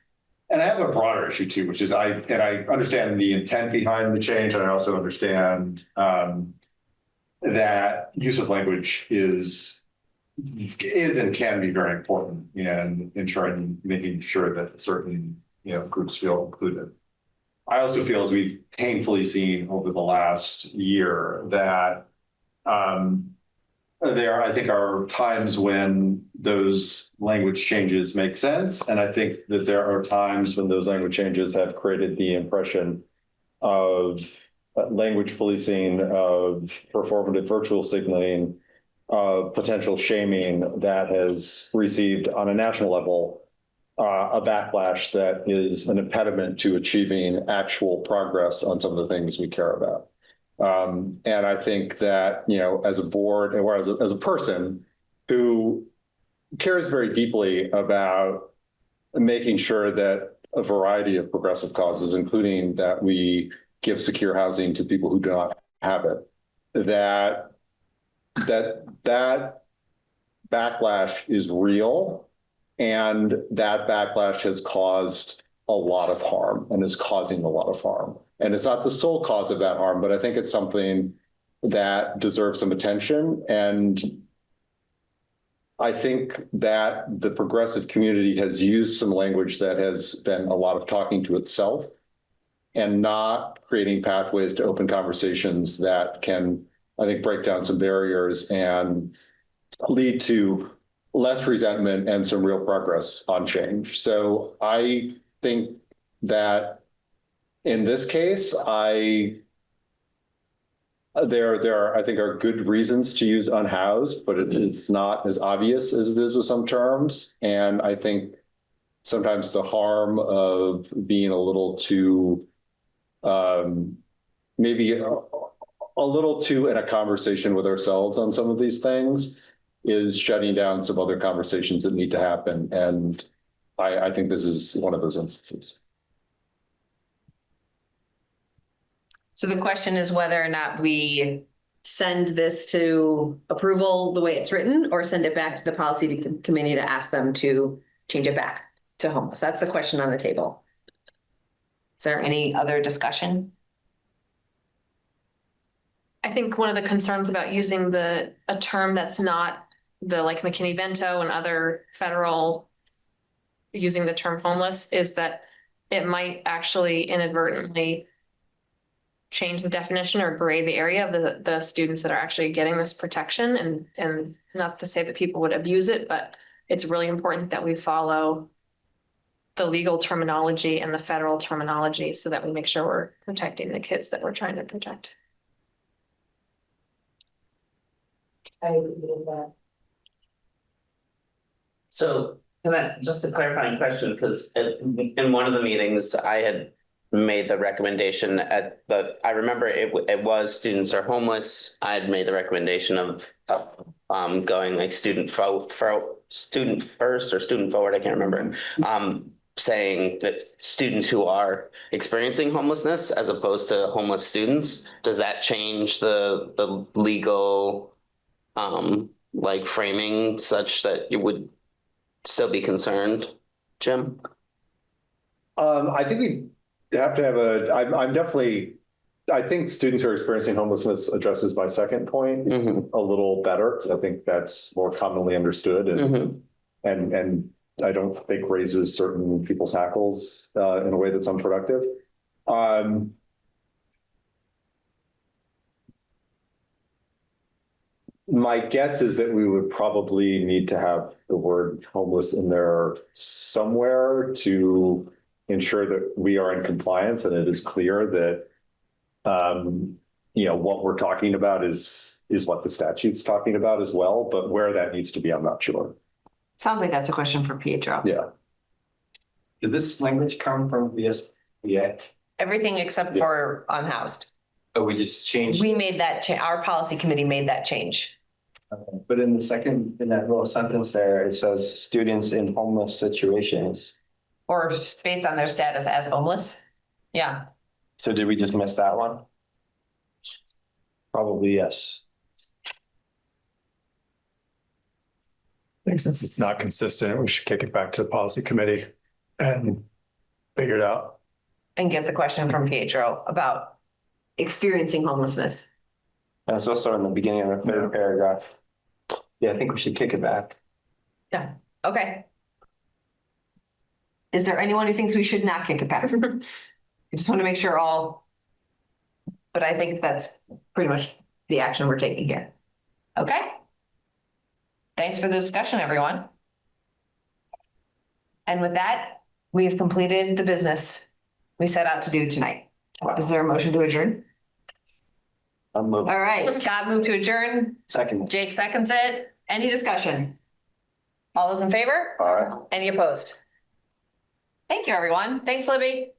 And I have a broader issue too, which is I understand the intent behind the change, and I also understand that use of language is and can be very important in making sure that certain groups feel included. I also feel, as we've painfully seen over the last year, that there, I think, are times when those language changes make sense. And I think that there are times when those language changes have created the impression of language policing, of performative virtual signaling, of potential shaming that has received on a national level a backlash that is an impediment to achieving actual progress on some of the things we care about. And I think that, as a board, or as a person who cares very deeply about making sure that a variety of progressive causes, including that we give secure housing to people who do not have it, that backlash is real. And that backlash has caused a lot of harm and is causing a lot of harm. And it's not the sole cause of that harm, but I think it's something that deserves some attention. And I think that the progressive community has used some language that has been a lot of talking to itself and not creating pathways to open conversations that can, I think, break down some barriers and lead to less resentment and some real progress on change. So I think that in this case, there are, I think, are good reasons to use unhoused, but it's not as obvious as it is with some terms. And I think sometimes the harm of being a little too, maybe a little too in a conversation with ourselves on some of these things is shutting down some other conversations that need to happen. And I think this is one of those instances. So the question is whether or not we send this to approval the way it's written or send it back to the policy committee to ask them to change it back to homeless. That's the question on the table. Is there any other discussion? I think one of the concerns about using a term that's not the like McKinney-Vento and other federal using the term homeless is that it might actually inadvertently change the definition or gray the area of the students that are actually getting this protection. And not to say that people would abuse it, but it's really important that we follow the legal terminology and the federal terminology so that we make sure we're protecting the kids that we're trying to protect. I agree with that. So just a clarifying question, because in one of the meetings I had made the recommendation I remember it was students are homeless. I had made the recommendation of going like student first or student forward. I can't remember. Saying that students who are experiencing homelessness as opposed to homeless students, does that change the legal like framing such that you would still be concerned, Jim? I think we have to have I'm definitely, I think students who are experiencing homelessness addresses my second point a little better, because I think that's more commonly understood and I don't think raises certain people's hackles in a way that's unproductive. My guess is that we would probably need to have the word homeless in there somewhere to ensure that we are in compliance and it is clear that what we're talking about is what the statute's talking about as well, but where that needs to be, I'm not sure. Sounds like that's a question for Pietro. Yeah. Did this language come from VSBA? Everything except for unhoused. Oh, we just changed. We made that change. Our policy committee made that change. Okay. But in that little sentence there, it says students in homeless situations. Or based on their status as homeless. Yeah. So did we just miss that one? Probably yes. I think since it's not consistent, we should kick it back to the policy committee and figure it out. And get the question from Pietro about experiencing homelessness. And it's also in the beginning of the third paragraph. Yeah, I think we should kick it back. Yeah. Okay. Is there anyone who thinks we should not kick it back? I just want to make sure but I think that's pretty much the action we're taking here. Okay. Thanks for the discussion, everyone. And with that, we have completed the business we set out to do tonight. Is there a motion to adjourn? I'll move. All right, Scott moved to adjourn. Second. Jake seconds it. Any discussion? All those in favor? All right. Any opposed? Thank you, everyone. Thanks, Libby.